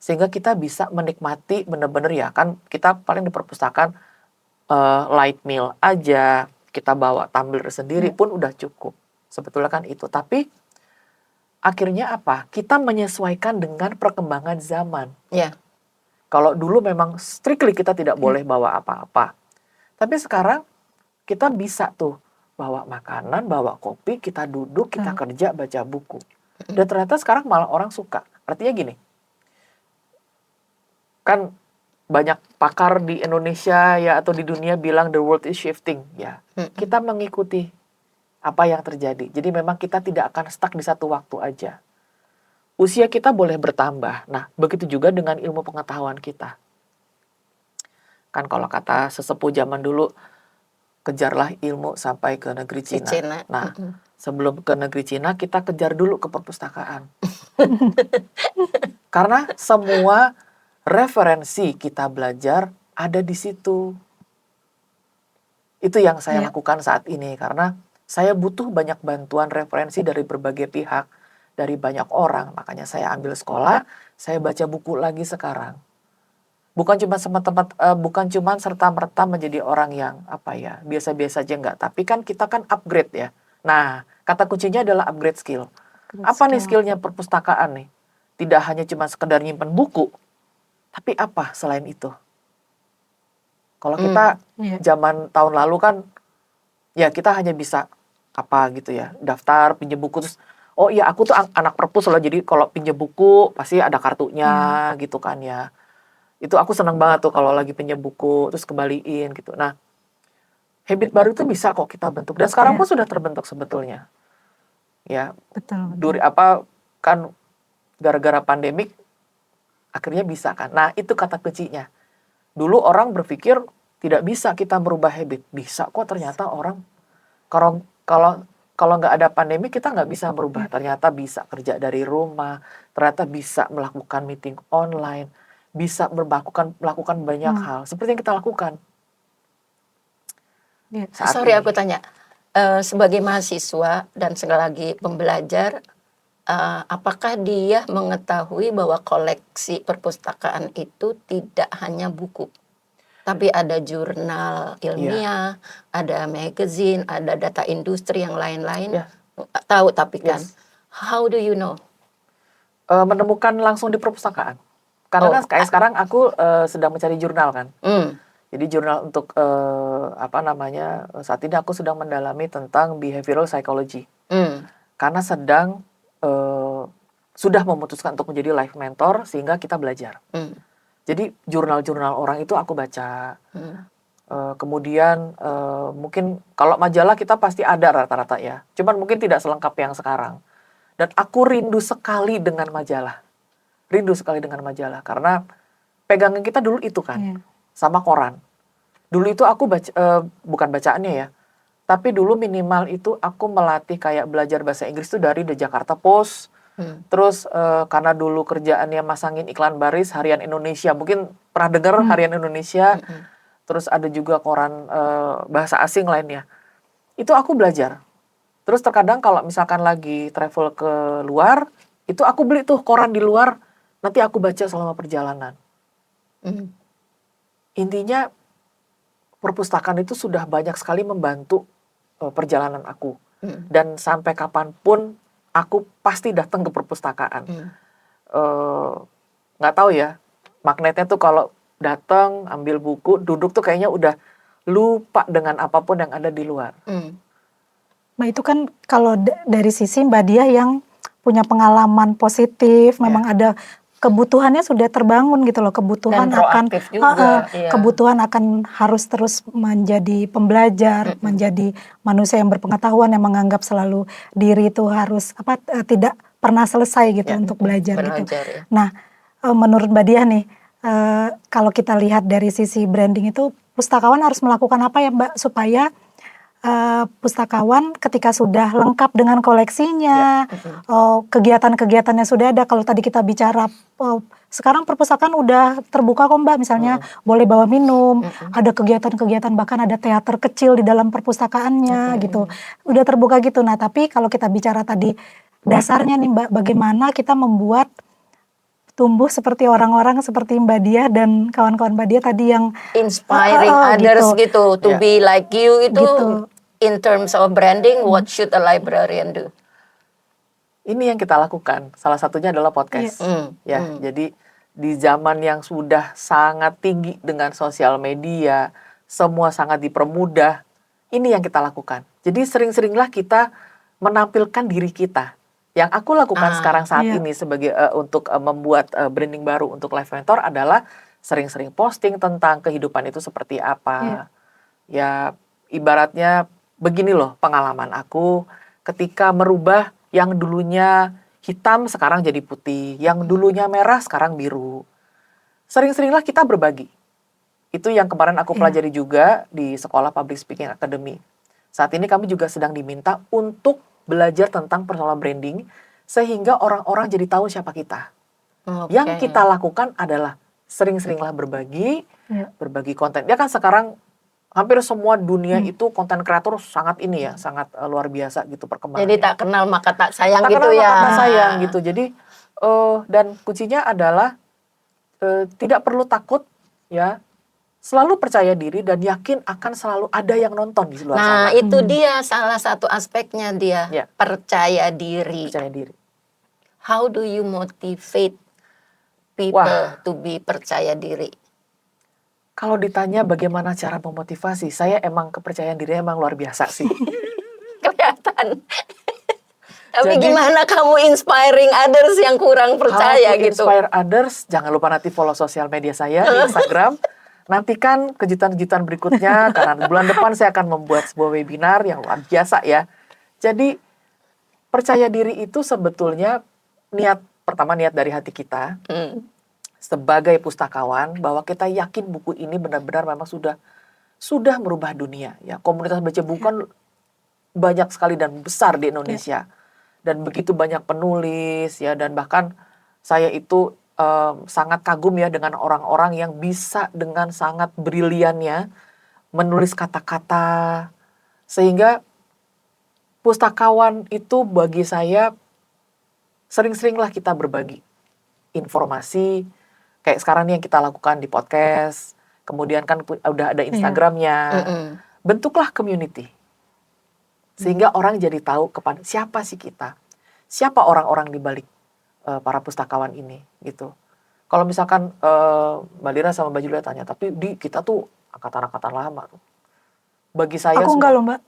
S3: sehingga kita bisa menikmati benar-benar ya kan kita paling di perpustakaan light meal aja, kita bawa tumbler sendiri pun udah cukup. Sebetulnya kan itu, tapi akhirnya apa? Kita menyesuaikan dengan perkembangan zaman. Kalau dulu memang strictly kita tidak boleh bawa apa-apa. Tapi sekarang kita bisa tuh bawa makanan, bawa kopi, kita duduk, kita kerja, baca buku. Dan ternyata sekarang malah orang suka. Artinya gini, kan banyak pakar di Indonesia ya atau di dunia bilang the world is shifting ya. Kita mengikuti apa yang terjadi. Jadi memang kita tidak akan stuck di satu waktu aja. Usia kita boleh bertambah. Nah, begitu juga dengan ilmu pengetahuan kita. Kan kalau kata sesepuh zaman dulu, kejarlah ilmu sampai ke negeri Cina. Nah, sebelum ke negeri Cina, kita kejar dulu ke perpustakaan. Karena semua referensi kita belajar ada di situ. Itu yang saya lakukan saat ini. Karena saya butuh banyak bantuan referensi dari berbagai pihak, dari banyak orang. Makanya saya ambil sekolah, saya baca buku lagi sekarang. Bukan cuma serta-merta menjadi orang yang apa ya biasa-biasa aja enggak. Tapi kan kita kan upgrade ya. Nah, kata kuncinya adalah upgrade skill. Apa nih skillnya perpustakaan nih? Tidak hanya cuma sekedar nyimpen buku, tapi apa selain itu? Kalau kita zaman tahun lalu kan, ya kita hanya bisa apa gitu ya, daftar pinjam buku terus oh iya aku tuh anak perpus loh jadi kalau pinjam buku pasti ada kartunya gitu kan ya. Itu aku senang banget tuh kalau lagi pinjam buku terus kembaliin gitu. Nah, habit baru itu bisa kok kita bentuk dan sekarang pun sudah terbentuk sebetulnya. Ya.
S2: Betul.
S3: Kan gara-gara pandemik akhirnya bisa kan. Nah, itu kata kuncinya. Dulu orang berpikir tidak bisa kita merubah habit. Bisa kok ternyata orang kalau nggak ada pandemi kita nggak bisa berubah. Ternyata bisa kerja dari rumah, ternyata bisa melakukan meeting online, bisa melakukan banyak hal seperti yang kita lakukan. Saat
S1: Sorry
S3: ini.
S1: aku tanya, sebagai mahasiswa dan sekali lagi pembelajar, apakah dia mengetahui bahwa koleksi perpustakaan itu tidak hanya buku, tapi ada jurnal
S3: Iya,
S1: ilmiah, ada magazine, ada data industri yang lain-lain?
S3: ya,
S1: Tahu tapi kan,
S3: yes.
S1: how do you know?
S3: Menemukan langsung di perpustakaan. Karena kan
S1: Oh,
S3: kayak sekarang aku sedang mencari jurnal kan.
S1: hmm,
S3: Jadi jurnal untuk saat ini aku sedang mendalami tentang behavioral psychology.
S1: hmm,
S3: Karena sedang sudah memutuskan untuk menjadi life mentor sehingga kita belajar.
S1: hmm,
S3: Jadi jurnal-jurnal orang itu aku baca.
S1: hmm,
S3: Kemudian mungkin kalau majalah kita pasti ada rata-rata ya. Cuman mungkin tidak selengkap yang sekarang. Dan aku rindu sekali dengan majalah. Rindu sekali dengan majalah karena pegangan kita dulu itu kan.
S2: Iya.
S3: Sama koran. Dulu itu aku bukan bacaannya ya. Tapi dulu minimal itu aku melatih kayak belajar bahasa Inggris itu dari The Jakarta Post.
S1: hmm,
S3: Terus karena dulu kerjaannya masangin iklan baris Harian Indonesia. Mungkin pernah dengar Harian Indonesia.
S1: hmm,
S3: Terus ada juga koran bahasa asing lainnya. Itu aku belajar. Terus terkadang kalau misalkan lagi travel ke luar, itu aku beli tuh koran di luar. Nanti aku baca selama perjalanan.
S1: hmm,
S3: Intinya perpustakaan itu sudah banyak sekali membantu perjalanan aku.
S1: hmm,
S3: Dan sampai kapanpun aku pasti datang ke perpustakaan.
S1: hmm.
S3: Nggak tahu ya, magnetnya tuh kalau datang ambil buku, duduk tuh kayaknya udah lupa dengan apapun yang ada di luar.
S1: Hmm.
S2: Nah itu kan kalau dari sisi Mbak Diah yang punya pengalaman positif, memang ada kebutuhannya sudah terbangun gitu loh, kebutuhan
S1: Dan proaktif juga, iya.
S2: kebutuhan akan harus terus menjadi pembelajar, menjadi manusia yang berpengetahuan yang menganggap selalu diri itu harus tidak pernah selesai gitu untuk belajar gitu.
S1: Ya.
S2: Nah, menurut Mbak Diah nih, kalau kita lihat dari sisi branding itu pustakawan harus melakukan apa ya Mbak supaya pustakawan ketika sudah lengkap dengan koleksinya, kegiatan-kegiatannya sudah ada. Kalau tadi kita bicara sekarang perpustakaan udah terbuka kok Mbak, misalnya boleh bawa minum, ada kegiatan-kegiatan bahkan ada teater kecil di dalam perpustakaannya gitu, udah terbuka gitu. Nah tapi kalau kita bicara tadi dasarnya nih Mbak, bagaimana kita membuat tumbuh seperti orang-orang seperti Mbak Diah dan kawan-kawan Mbak Diah tadi yang
S1: Inspiring others gitu, to be like you itu
S2: Gitu.
S1: in terms of branding, what should a librarian do?
S3: Ini yang kita lakukan. Salah satunya adalah podcast. Jadi di zaman yang sudah sangat tinggi dengan sosial media, semua sangat dipermudah. Ini yang kita lakukan. Jadi sering-seringlah kita menampilkan diri kita. Yang aku lakukan sekarang saat ini sebagai untuk membuat branding baru untuk Life Mentor adalah sering-sering posting tentang kehidupan itu seperti apa. Ya ibaratnya begini loh pengalaman aku ketika merubah yang dulunya hitam sekarang jadi putih, yang dulunya merah sekarang biru. Sering-seringlah kita berbagi. Itu yang kemarin aku pelajari juga di Sekolah Public Speaking Academy. Saat ini kami juga sedang diminta untuk belajar tentang personal branding sehingga orang-orang jadi tahu siapa kita. Yang kita lakukan adalah sering-seringlah berbagi, berbagi konten. Ya kan sekarang hampir semua dunia itu konten kreator sangat ini ya, sangat luar biasa gitu perkembangannya.
S1: Jadi tak kenal maka tak sayang
S3: Tak
S1: gitu
S3: kenal
S1: ya.
S3: maka tak sayang gitu. Jadi dan kuncinya adalah tidak perlu takut ya. Selalu percaya diri dan yakin akan selalu ada yang nonton di luar sana.
S1: Nah, itu dia salah satu aspeknya dia, percaya diri.
S3: Percaya diri.
S1: How do you motivate people to be percaya diri?
S3: Kalau ditanya bagaimana cara memotivasi, saya emang kepercayaan diri emang luar biasa sih.
S1: Kelihatan. Tapi
S3: Jadi,
S1: gimana kamu inspiring others yang kurang percaya gitu?
S3: Inspire others, jangan lupa nanti follow sosial media saya di Instagram. Nantikan kejutan-kejutan berikutnya karena bulan depan saya akan membuat sebuah webinar yang luar biasa ya. Jadi percaya diri itu sebetulnya pertama niat dari hati kita sebagai pustakawan bahwa kita yakin buku ini benar-benar memang sudah merubah dunia ya. Komunitas baca buku kan banyak sekali dan besar di Indonesia dan begitu banyak penulis ya dan bahkan saya itu sangat kagum ya dengan orang-orang yang bisa dengan sangat briliannya menulis kata-kata, sehingga pustakawan itu bagi saya sering-seringlah kita berbagi informasi, kayak sekarang nih yang kita lakukan di podcast, kemudian kan udah ada Instagramnya, bentuklah community, sehingga orang jadi tahu kepada siapa sih kita, siapa orang-orang di balik para pustakawan ini gitu. Kalau misalkan Mbak Lira sama Mbak Julia tanya, tapi kita tuh angkatan-angkatan lama tuh. Bagi saya
S2: Aku enggak loh Mbak.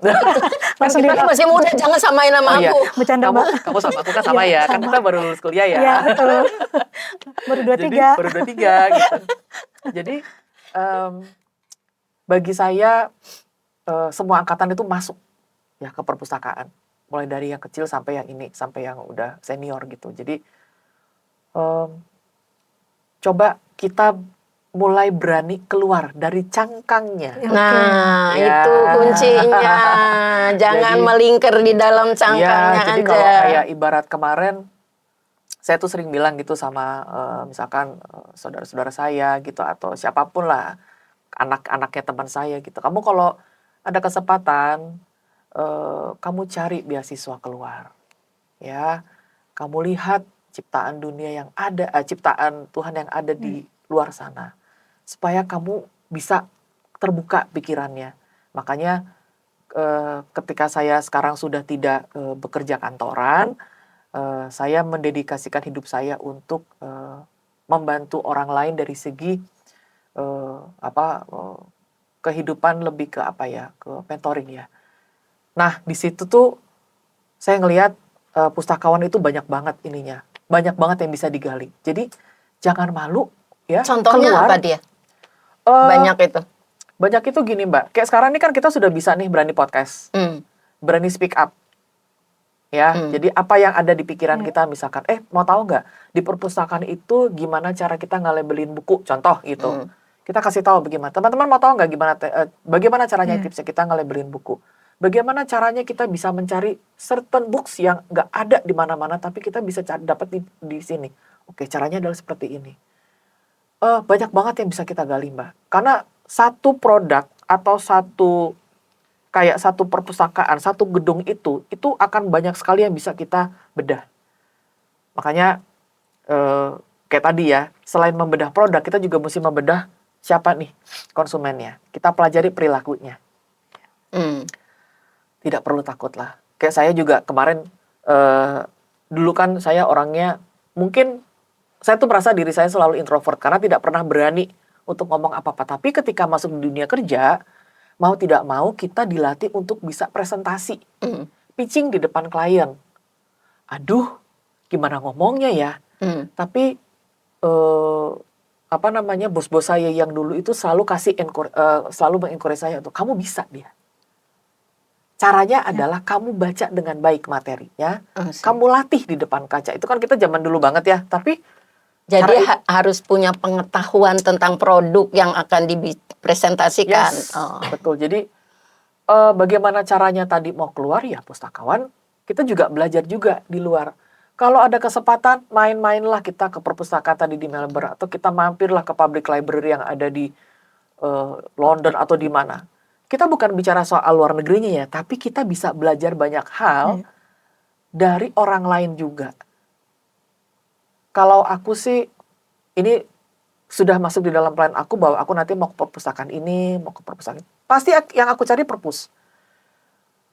S2: Langsung
S1: Kita kan masih muda, jangan samain sama
S3: iya.
S1: aku.
S2: Bercanda Mbak.
S3: Kamu sama aku kan sama ya, kan kita baru lulus kuliah ya.
S2: Iya betul. Baru 23.
S3: Jadi baru 23 gitu. Jadi bagi saya semua angkatan itu masuk ya ke perpustakaan. Mulai dari yang kecil sampai yang ini, sampai yang udah senior gitu. Jadi coba kita mulai berani keluar dari cangkangnya.
S1: Nah,
S3: Ya.
S1: itu kuncinya. Jangan
S3: Jadi-
S1: melingkar di dalam cangkangnya
S3: Iya, jadi
S1: aja.
S3: kalau kayak ibarat kemarin, saya tuh sering bilang gitu sama misalkan saudara-saudara saya gitu atau siapapun lah, anak-anaknya teman saya gitu. Kamu kalau ada kesempatan, kamu cari beasiswa keluar, ya. Kamu lihat ciptaan dunia yang ada, ciptaan Tuhan yang ada di luar sana, supaya kamu bisa terbuka pikirannya. Makanya ketika saya sekarang sudah tidak bekerja kantoran, saya mendedikasikan hidup saya untuk membantu orang lain dari segi kehidupan lebih ke ke mentoring ya. Nah di situ tuh saya ngelihat pustakawan itu banyak banget ininya, banyak banget yang bisa digali. Jadi jangan malu ya.
S1: Contohnya
S3: keluar.
S1: apa dia?
S3: Eh,
S1: Banyak itu.
S3: Banyak itu gini Mbak, kayak sekarang ini kan kita sudah bisa nih berani podcast, berani speak up. Ya, jadi apa yang ada di pikiran kita misalkan, mau tahu nggak di perpustakaan itu gimana cara kita nge-labelin buku, contoh gitu. Kita kasih tahu bagaimana. Teman-teman mau tahu nggak bagaimana caranya tipsnya kita nge-labelin buku. Bagaimana caranya kita bisa mencari certain books yang nggak ada di mana-mana, tapi kita bisa dapat di sini. Oke, caranya adalah seperti ini. Banyak banget yang bisa kita gali Mbak. Karena satu produk atau satu perpustakaan, satu gedung itu akan banyak sekali yang bisa kita bedah. Makanya kayak tadi ya, selain membedah produk, kita juga mesti membedah siapa nih konsumennya. Kita pelajari perilakunya. Tidak perlu takut lah. Kayak saya juga kemarin, dulu kan saya orangnya, mungkin saya tuh merasa diri saya selalu introvert karena tidak pernah berani untuk ngomong apa-apa. Tapi ketika masuk di dunia kerja, mau tidak mau kita dilatih untuk bisa presentasi, pitching di depan klien. Aduh, gimana ngomongnya ya? Tapi bos-bos saya yang dulu itu selalu selalu mengencourage saya untuk kamu bisa dia. Caranya adalah kamu baca dengan baik materinya, kamu latih di depan kaca. Itu kan kita zaman dulu banget ya. Tapi
S1: jadi harus punya pengetahuan tentang produk yang akan dipresentasikan.
S3: Yes, betul. Jadi bagaimana caranya tadi mau keluar ya pustakawan, kita juga belajar juga di luar. Kalau ada kesempatan main-mainlah kita ke perpustakaan tadi di Melbourne, atau kita mampirlah ke public library yang ada di London atau di mana. Kita bukan bicara soal luar negerinya ya, tapi kita bisa belajar banyak hal dari orang lain juga. Kalau aku sih, ini sudah masuk di dalam plan aku bahwa aku nanti mau ke perpustakaan ini, mau ke perpustakaan ini. Pasti yang aku cari perpus.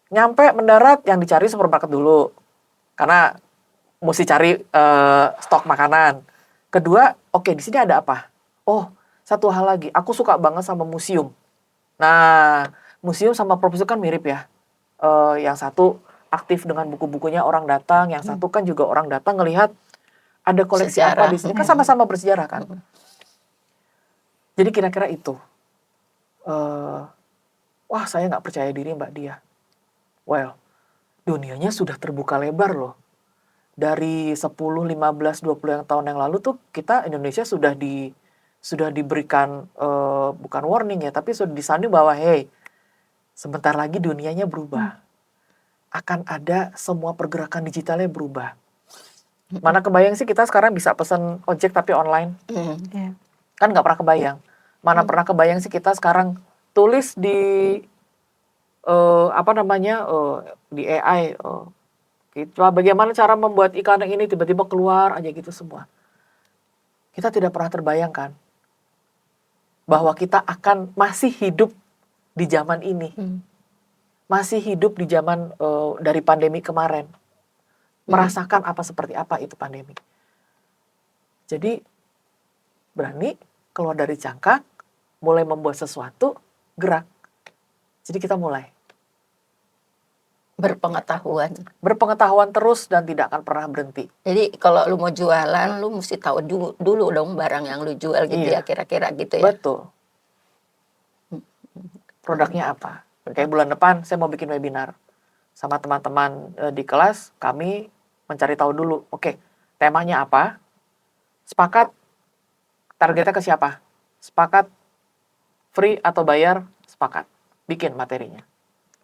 S3: Nyampe mendarat yang dicari supermarket dulu. Karena mesti cari stok makanan. Kedua, oke di sini ada apa? Oh, satu hal lagi, aku suka banget sama museum. Nah, museum sama perpustakaan mirip ya. Yang satu aktif dengan buku-bukunya orang datang, yang satu kan juga orang datang ngelihat ada koleksi
S1: Sejarah.
S3: apa di sini, kan sama-sama bersejarah kan. Jadi kira-kira itu. Wah, saya nggak percaya diri Mbak Dia. Well, dunianya sudah terbuka lebar loh. Dari 10, 15, 20 tahun yang lalu tuh kita Indonesia sudah diberikan bukan warning ya, tapi sudah disani bahwa hey, sebentar lagi dunianya berubah. Akan ada semua pergerakan digitalnya berubah. Mana kebayang sih kita sekarang bisa pesen ojek tapi online?
S2: Iya.
S3: Kan nggak pernah kebayang. Mana pernah kebayang sih kita sekarang tulis di di AI. Coba bagaimana cara membuat iklan yang ini tiba-tiba keluar aja gitu semua. Kita tidak pernah terbayangkan bahwa kita akan masih hidup di zaman ini. Masih hidup di zaman dari pandemi kemarin. Merasakan seperti apa itu pandemi. Jadi berani keluar dari cangkang, mulai membuat sesuatu, gerak. Jadi kita mulai. Berpengetahuan terus dan tidak akan pernah berhenti.
S1: Jadi kalau lu mau jualan, lu mesti tahu dulu dong barang yang lu jual gitu ya, kira-kira gitu ya.
S3: Betul. Produknya apa? Kayak bulan depan saya mau bikin webinar. Sama teman-teman di kelas, kami mencari tahu dulu. Oke, temanya apa? Sepakat, targetnya ke siapa? Sepakat, free atau bayar? Sepakat. Bikin materinya.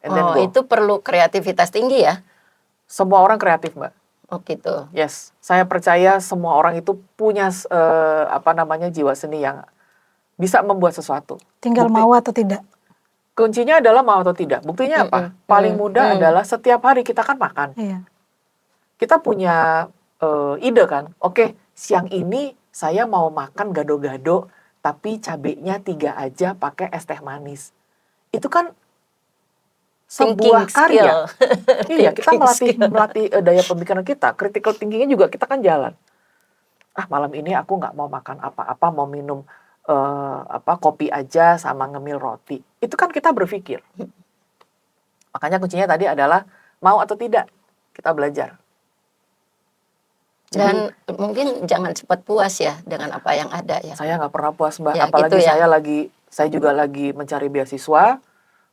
S3: And then go.
S1: Itu perlu kreativitas tinggi ya?
S3: Semua orang kreatif, Mbak.
S1: Oh gitu.
S3: Yes, saya percaya semua orang itu punya jiwa seni yang bisa membuat sesuatu.
S2: Tinggal mau atau tidak.
S3: Kuncinya adalah mau atau tidak. Buktinya apa? Paling mudah adalah setiap hari kita kan makan.
S2: Iya.
S3: Kita punya ide kan. Oke, siang ini saya mau makan gado-gado, tapi cabenya 3 aja pakai es teh manis. Itu kan sebuah karya. Iya, kita melatih daya pemikiran kita. Critical thinkingnya juga kita kan jalan. Malam ini aku nggak mau makan apa-apa, mau minum kopi aja sama ngemil roti. Itu kan kita berpikir. Makanya kuncinya tadi adalah mau atau tidak kita belajar.
S1: Dan mungkin jangan cepat puas ya dengan apa yang ada ya.
S3: Saya nggak pernah puas, Mbak.
S1: Ya,
S3: Apalagi
S1: gitu ya.
S3: saya juga lagi mencari beasiswa,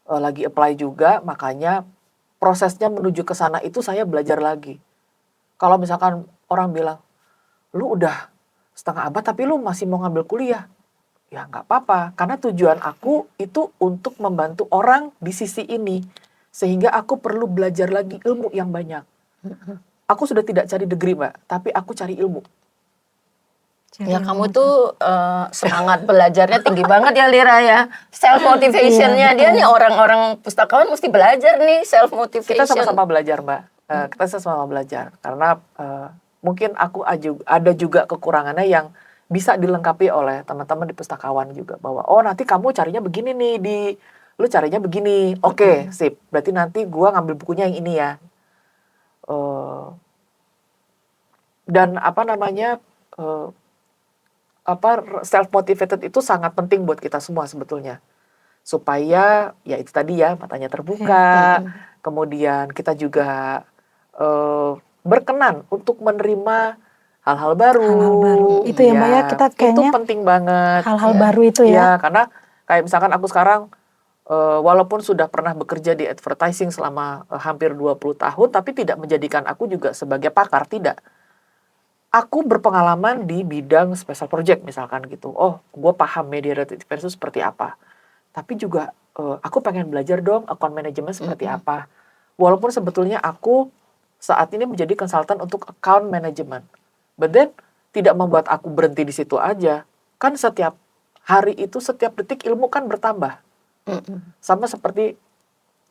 S3: lagi apply juga, makanya prosesnya menuju ke sana itu saya belajar lagi. Kalau misalkan orang bilang, lu udah setengah abad tapi lu masih mau ngambil kuliah, ya nggak apa-apa. Karena tujuan aku itu untuk membantu orang di sisi ini, sehingga aku perlu belajar lagi ilmu yang banyak. Aku sudah tidak cari degree, Mbak, tapi aku cari ilmu.
S1: Ya kamu tuh semangat belajarnya tinggi banget ya Lira ya. Self motivationnya dia nih orang-orang pustakawan mesti belajar nih self motivation.
S3: Kita sama-sama belajar, Mbak. Kita sama-sama belajar karena mungkin aku ada juga kekurangannya yang bisa dilengkapi oleh teman-teman di pustakawan juga, bahwa nanti kamu carinya begini nih, lu carinya begini. Oke, sip. Berarti nanti gua ngambil bukunya yang ini ya. Dan self motivated itu sangat penting buat kita semua sebetulnya, supaya ya itu tadi ya, matanya terbuka, kemudian kita juga berkenan untuk menerima hal-hal baru.
S2: Itu ya Mbak ya, kita kayaknya
S3: itu penting banget.
S2: Hal-hal baru itu ya.
S3: Ya, karena kayak misalkan aku sekarang walaupun sudah pernah bekerja di advertising selama hampir 20 tahun, tapi tidak menjadikan aku juga sebagai pakar, tidak. Aku berpengalaman di bidang special project misalkan gitu. Gue paham media related events itu seperti apa. Tapi juga aku pengen belajar dong account management seperti apa. Walaupun sebetulnya aku saat ini menjadi konsultan untuk account management. But then tidak membuat aku berhenti di situ aja. Kan setiap hari itu, setiap detik ilmu kan bertambah. Sama seperti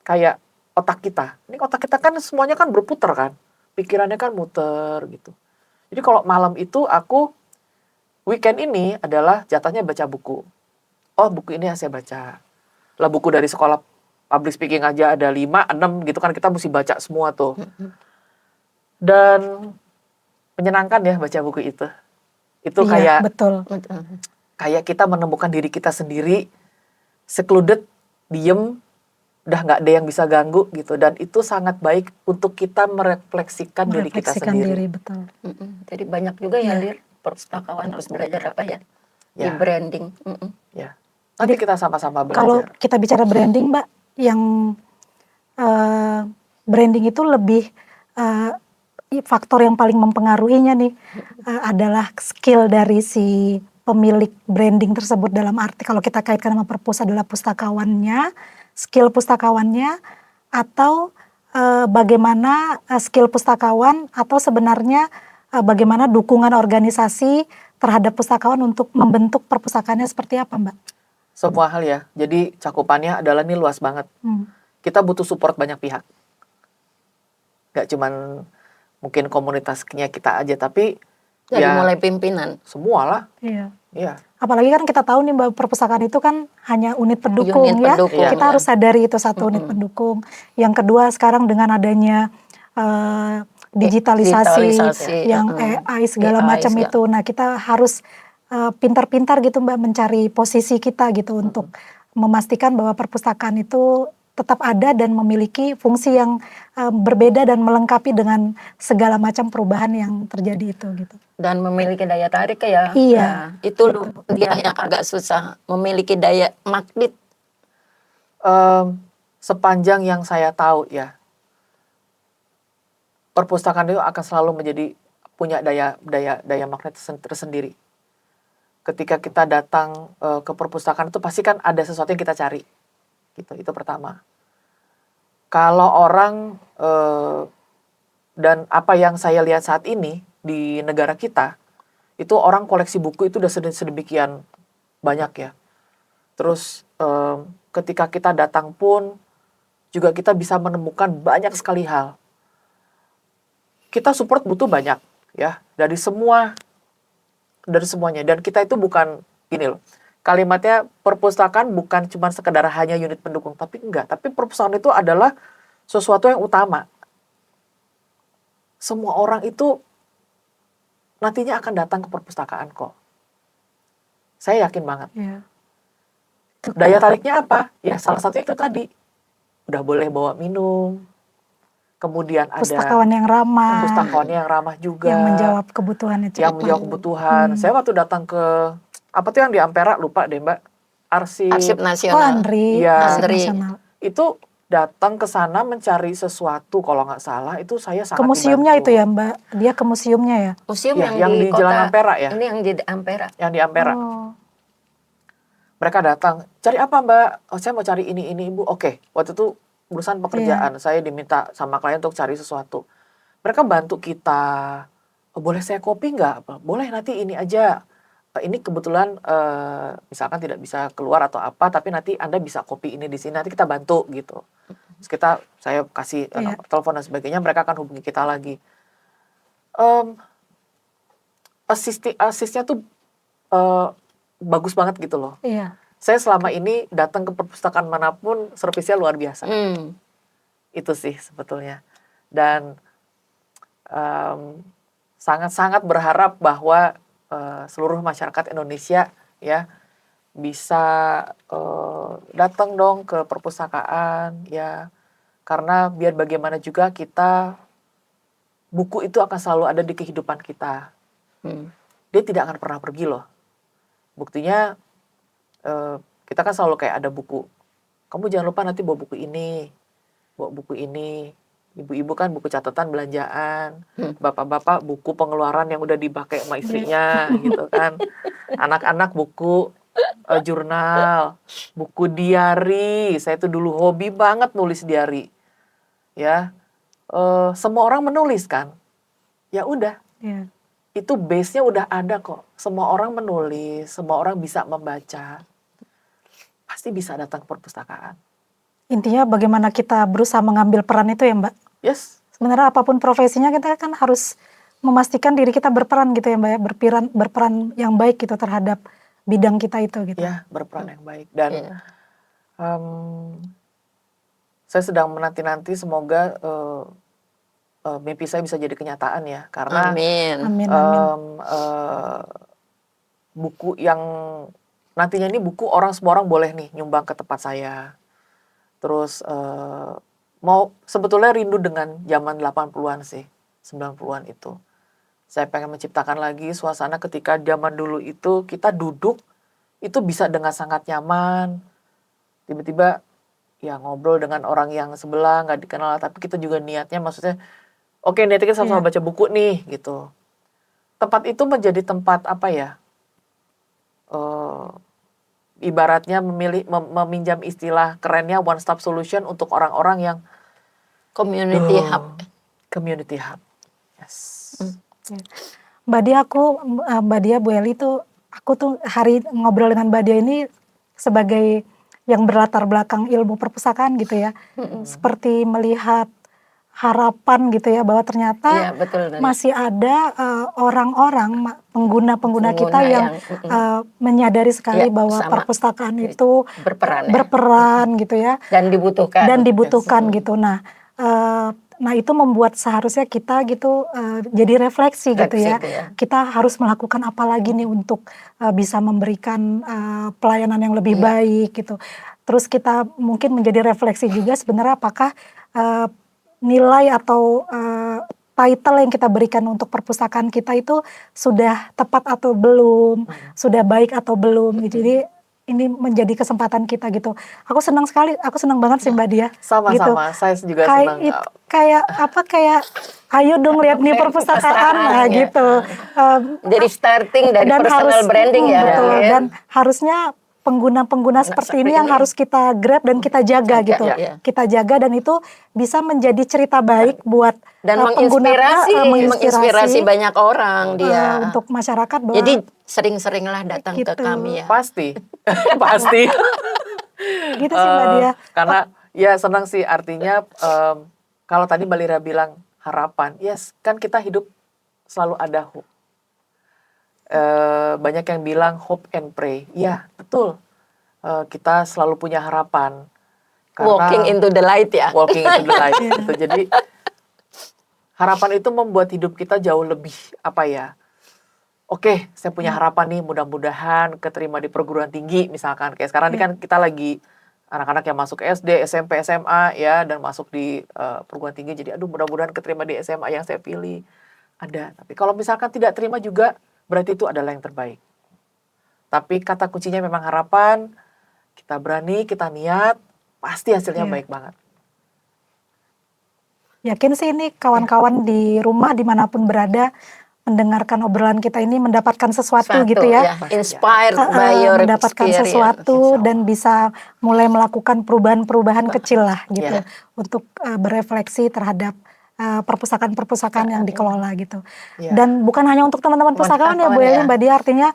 S3: kayak otak kita. Ini otak kita kan semuanya kan berputar kan. Pikirannya kan muter gitu. Jadi kalau malam itu aku, weekend ini adalah jatahnya baca buku. Buku ini yang saya baca. Lah buku dari sekolah public speaking aja ada 5, 6 gitu kan, kita mesti baca semua tuh. Dan menyenangkan ya baca buku itu. Itu
S2: Iya, betul.
S3: Kayak kita menemukan diri kita sendiri, secluded, diem, udah nggak ada yang bisa ganggu gitu, dan itu sangat baik untuk kita merefleksikan diri kita sendiri.
S2: Betul.
S1: Jadi banyak juga ya Lir, perpustakawan harus belajar apa ya di branding.
S3: Ya, nanti kita sama-sama belajar.
S2: Kalau kita bicara branding Mbak, yang branding itu lebih faktor yang paling mempengaruhinya nih adalah skill dari si pemilik branding tersebut, dalam arti kalau kita kaitkan sama perpus adalah pustakawannya, skill pustakawannya, atau bagaimana skill pustakawan atau sebenarnya bagaimana dukungan organisasi terhadap pustakawan untuk membentuk perpustakaannya seperti apa, Mbak?
S3: Semua hal ya. Jadi cakupannya adalah ini luas banget. Kita butuh support banyak pihak. Gak cuman mungkin komunitasnya kita aja, tapi
S1: Dari
S3: ya
S1: mulai pimpinan.
S3: semua lah.
S2: Iya.
S3: Iya.
S2: Apalagi kan kita tahu nih Mbak, perpustakaan itu kan hanya unit pendukung
S1: Unit
S2: ya.
S1: pendukung,
S2: Kita
S1: ya.
S2: harus sadari itu satu unit pendukung. Yang kedua sekarang dengan adanya digitalisasi
S1: Digitalisasi,
S2: yang AI segala
S1: AI
S2: macam
S1: segala.
S2: itu. Nah, kita harus pintar-pintar gitu Mbak mencari posisi kita gitu untuk memastikan bahwa perpustakaan itu tetap ada dan memiliki fungsi yang berbeda dan melengkapi dengan segala macam perubahan yang terjadi itu gitu.
S1: Dan memiliki daya tarik ya.
S2: Iya.
S1: Ya, itu dia yang agak susah, memiliki daya magnet.
S3: Sepanjang yang saya tahu ya, perpustakaan itu akan selalu punya daya magnet tersendiri. Ketika kita datang ke perpustakaan itu pasti kan ada sesuatu yang kita cari, gitu. Itu pertama. Kalau orang dan apa yang saya lihat saat ini di negara kita, itu orang koleksi buku itu udah sedemikian banyak ya. Terus ketika kita datang pun juga kita bisa menemukan banyak sekali hal. Kita support butuh banyak ya dari semuanya, dan kita itu bukan gini loh. Kalimatnya perpustakaan bukan cuma sekedar hanya unit pendukung, tapi enggak. Tapi perpustakaan itu adalah sesuatu yang utama. Semua orang itu nantinya akan datang ke perpustakaan kok. Saya yakin banget.
S2: Iya.
S3: Daya tariknya apa? Ya salah satu itu tadi. Udah boleh bawa minum. Kemudian ada
S2: Pustakawan yang ramah,
S3: pustakawannya yang ramah juga.
S2: yang menjawab kebutuhannya cepat.
S3: Yang menjawab kebutuhan. Saya waktu datang ke apa tuh yang di Ampera, lupa deh Mbak.
S1: Arsip
S2: Oh,
S1: nasional.
S2: Andri,
S3: Iya.
S2: Arsip
S1: Andri.
S2: Nasional.
S3: Itu datang ke sana mencari sesuatu kalau nggak salah, itu saya sangat
S2: Ke museumnya
S3: dibantu.
S2: itu ya Mbak? Dia ke museumnya ya?
S1: Museum
S3: Ya,
S1: yang
S3: yang di
S1: kota,
S3: Jalan Ampera ya.
S1: Ini yang di Ampera.
S3: Yang di Ampera.
S2: Oh,
S3: Mereka datang, cari apa Mbak? Oh, saya mau cari ini Ibu. Oke, waktu itu urusan pekerjaan. Saya diminta sama klien untuk cari sesuatu. Mereka bantu kita. Oh, boleh saya kopi nggak? Boleh, nanti ini aja. Ini kebetulan misalkan tidak bisa keluar atau apa, tapi nanti Anda bisa kopi ini di sini. Nanti kita bantu gitu. Terus saya kasih nomor telepon dan sebagainya. Mereka akan hubungi kita lagi. Asisnya tuh bagus banget gitu loh.
S2: iya.
S3: Saya selama ini datang ke perpustakaan manapun, servisnya luar biasa. Itu sih sebetulnya. Dan sangat-sangat berharap bahwa seluruh masyarakat Indonesia ya bisa datang dong ke perpustakaan ya. Karena biar bagaimana juga buku itu akan selalu ada di kehidupan kita. Dia tidak akan pernah pergi loh. Buktinya kita kan selalu kayak ada buku. Kamu jangan lupa nanti bawa buku ini. Bawa buku ini. Ibu-ibu kan buku catatan belanjaan. Bapak-bapak buku pengeluaran yang udah dipakai sama istrinya gitu kan. Anak-anak buku jurnal. Buku diary. Saya tuh dulu hobi banget nulis diary. Ya. Semua orang menulis kan. Ya udah.
S2: Iya.
S3: Itu base-nya udah ada kok. Semua orang menulis, semua orang bisa membaca. Pasti bisa datang ke perpustakaan.
S2: Intinya bagaimana kita berusaha mengambil peran itu ya Mbak?
S3: Yes.
S2: Sebenarnya apapun profesinya kita kan harus memastikan diri kita berperan gitu ya Mbak ya, berperan yang baik gitu terhadap bidang kita itu gitu.
S3: Ya, berperan yang baik. Dan saya sedang menanti-nanti semoga mimpi saya bisa jadi kenyataan ya. Karena
S1: Amin.
S2: Amin.
S3: buku yang nantinya ini semua orang boleh nih nyumbang ke tempat saya. Terus sebetulnya rindu dengan zaman 80-an sih, 90-an itu. Saya pengen menciptakan lagi suasana ketika zaman dulu itu kita duduk itu bisa dengan sangat nyaman. Tiba-tiba ya ngobrol dengan orang yang sebelah nggak dikenal, tapi kita juga niatnya maksudnya oke, niatnya kita sama-sama baca buku nih gitu. Tempat itu menjadi tempat apa ya? Ibaratnya meminjam istilah kerennya one stop solution untuk orang-orang yang
S1: Community hub.
S3: Community hub. Yes.
S2: Mbak Dia, Mbak Dia, Bu Eli tuh, aku tuh hari ngobrol dengan Mbak Dia ini sebagai yang berlatar belakang ilmu perpustakaan gitu ya, seperti melihat harapan gitu ya, bahwa ternyata
S1: Iya, betul, Nani.
S2: masih ada orang-orang pengguna-pengguna kita yang menyadari sekali
S1: Ya,
S2: bahwa
S1: sama.
S2: perpustakaan itu
S1: Berperan ya.
S2: berperan gitu ya,
S1: Dan dibutuhkan.
S2: dan dibutuhkan gitu. Nah itu membuat seharusnya kita gitu jadi refleksi gitu ya.
S1: Refleksi, ya.
S2: Kita harus melakukan apa lagi nih untuk bisa memberikan pelayanan yang lebih baik gitu. Terus kita mungkin menjadi refleksi juga sebenarnya apakah nilai atau title yang kita berikan untuk perpustakaan kita itu sudah tepat atau belum, sudah baik atau belum. Jadi ini menjadi kesempatan kita gitu. Aku senang sekali, aku senang banget sih Mbak Dia.
S3: Sama-sama,
S2: gitu.
S3: saya juga senang.
S2: Kayak ayo dong lihat nih perpustakaan lah
S1: ya.
S2: gitu.
S1: Jadi starting dari
S2: Dan
S1: personal branding ya.
S2: betul.
S1: Mungkin.
S2: Dan harusnya pengguna-pengguna seperti ini yang harus kita grab dan kita jaga gitu.
S1: ya.
S2: Kita jaga dan itu bisa menjadi cerita baik buat
S1: Dan
S2: pengguna,
S1: menginspirasi banyak orang dia.
S2: untuk masyarakat bahwa
S1: Jadi sering-seringlah datang ke
S2: gitu.
S1: kami ya.
S3: Pasti, pasti.
S2: Gitu sih Mbak Dia.
S3: Karena ya senang sih, artinya kalau tadi Mbak Lira bilang harapan, yes, kan kita hidup selalu ada hope. Banyak yang bilang hope and pray. Ya, betul. Kita selalu punya harapan. Karena
S1: Walking into the light ya.
S3: Walking into the light. Gitu. Jadi harapan itu membuat hidup kita jauh lebih Oke, saya punya harapan nih, mudah-mudahan keterima di perguruan tinggi misalkan. Kayak sekarang ini kan kita lagi anak-anak yang masuk SD, SMP, SMA ya, dan masuk di perguruan tinggi. Jadi mudah-mudahan keterima di SMA yang saya pilih. Ada. Tapi kalau misalkan tidak terima juga, berarti itu adalah yang terbaik. Tapi kata kuncinya memang harapan. Kita berani, kita niat, pasti hasilnya baik banget.
S2: Yakin sih ini kawan-kawan di rumah dimanapun berada mendengarkan obrolan kita ini mendapatkan sesuatu gitu ya.
S1: Inspired by your
S2: mendapatkan
S1: experience.
S2: sesuatu dan bisa mulai melakukan perubahan-perubahan kecil lah gitu untuk berefleksi terhadap perpustakaan-perpustakaan yang dikelola gitu. Dan bukan hanya untuk teman-teman perpustakaan ya Bu Eli, Mbak Dia, artinya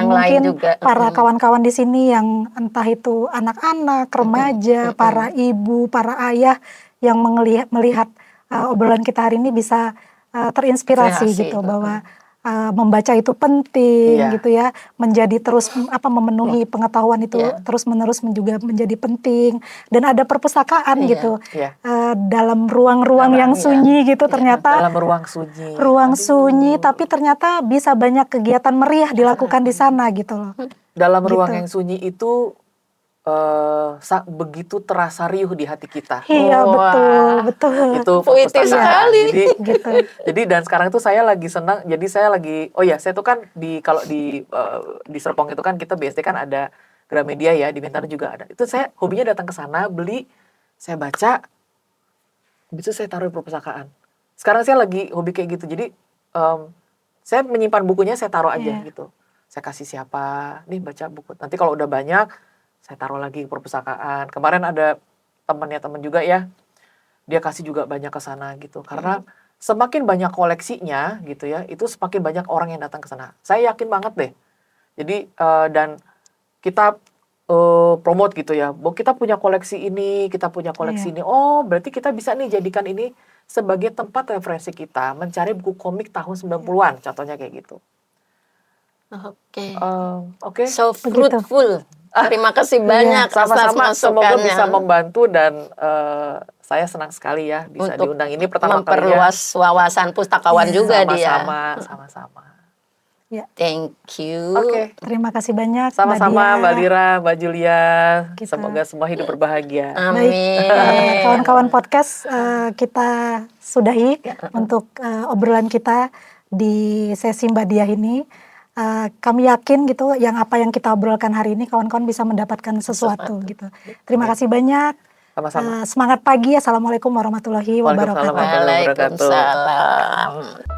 S2: mungkin
S1: juga.
S2: para kawan-kawan di sini yang entah itu anak-anak, remaja, para ibu, para ayah yang melihat obrolan kita hari ini bisa terinspirasi gitu bahwa membaca itu penting gitu ya, menjadi terus memenuhi pengetahuan itu terus-menerus juga menjadi penting, dan ada perpustakaan gitu dalam ruang-ruang yang sunyi gitu ternyata
S3: dalam ruang sunyi
S2: tapi ternyata bisa banyak kegiatan meriah dilakukan di sana gitu loh.
S3: Dalam ruang yang sunyi itu begitu terasa riuh di hati kita.
S2: Iya, betul.
S3: Itu
S1: puitis sekali.
S3: Jadi dan sekarang itu saya lagi senang. Jadi saya lagi, saya tuh kan kalau di Serpong itu kan kita BSD kan ada Gramedia ya, di Bintaro juga ada. Itu saya hobinya datang ke sana, beli, saya baca, habis itu saya taruh di perpustakaan. Sekarang saya lagi hobi kayak gitu. Jadi saya menyimpan bukunya, saya taruh aja gitu. Saya kasih siapa, nih baca buku. Nanti kalau udah banyak, saya taruh lagi ke perpustakaan. Kemarin ada teman juga ya, dia kasih juga banyak ke sana gitu. Karena semakin banyak koleksinya gitu ya, itu semakin banyak orang yang datang ke sana. Saya yakin banget deh. Jadi dan kita promote gitu ya, bahwa kita punya koleksi ini, kita punya koleksi ini. Oh, berarti kita bisa nih jadikan ini sebagai tempat referensi kita mencari buku komik tahun 90-an, contohnya kayak gitu. Oke.
S1: So fruitful. Terima kasih banyak
S3: sama-sama,
S1: atas
S3: semoga
S1: masukannya.
S3: bisa membantu dan saya senang sekali ya bisa
S1: untuk
S3: diundang ini pertama kalinya.
S1: Memperluas wawasan pustakawan juga dia.
S3: Sama-sama.
S1: Thank you.
S3: Oke.
S2: Terima kasih banyak
S3: Sama-sama
S2: Mbak
S3: Mbak Lira, Mbak Julia.
S2: Kita-
S3: Semoga semua hidup berbahagia.
S1: Amin.
S2: Kawan-kawan podcast, kita sudahi untuk obrolan kita di sesi Mbak Dia ini. Kami yakin gitu apa yang kita obrolkan hari ini kawan-kawan bisa mendapatkan sesuatu gitu. Terima kasih banyak.
S3: Sama-sama.
S2: Semangat pagi. Assalamualaikum warahmatullahi wabarakatuh.
S3: Waalaikumsalam warahmatullahi wabarakatuh.
S1: Waalaikumsalam.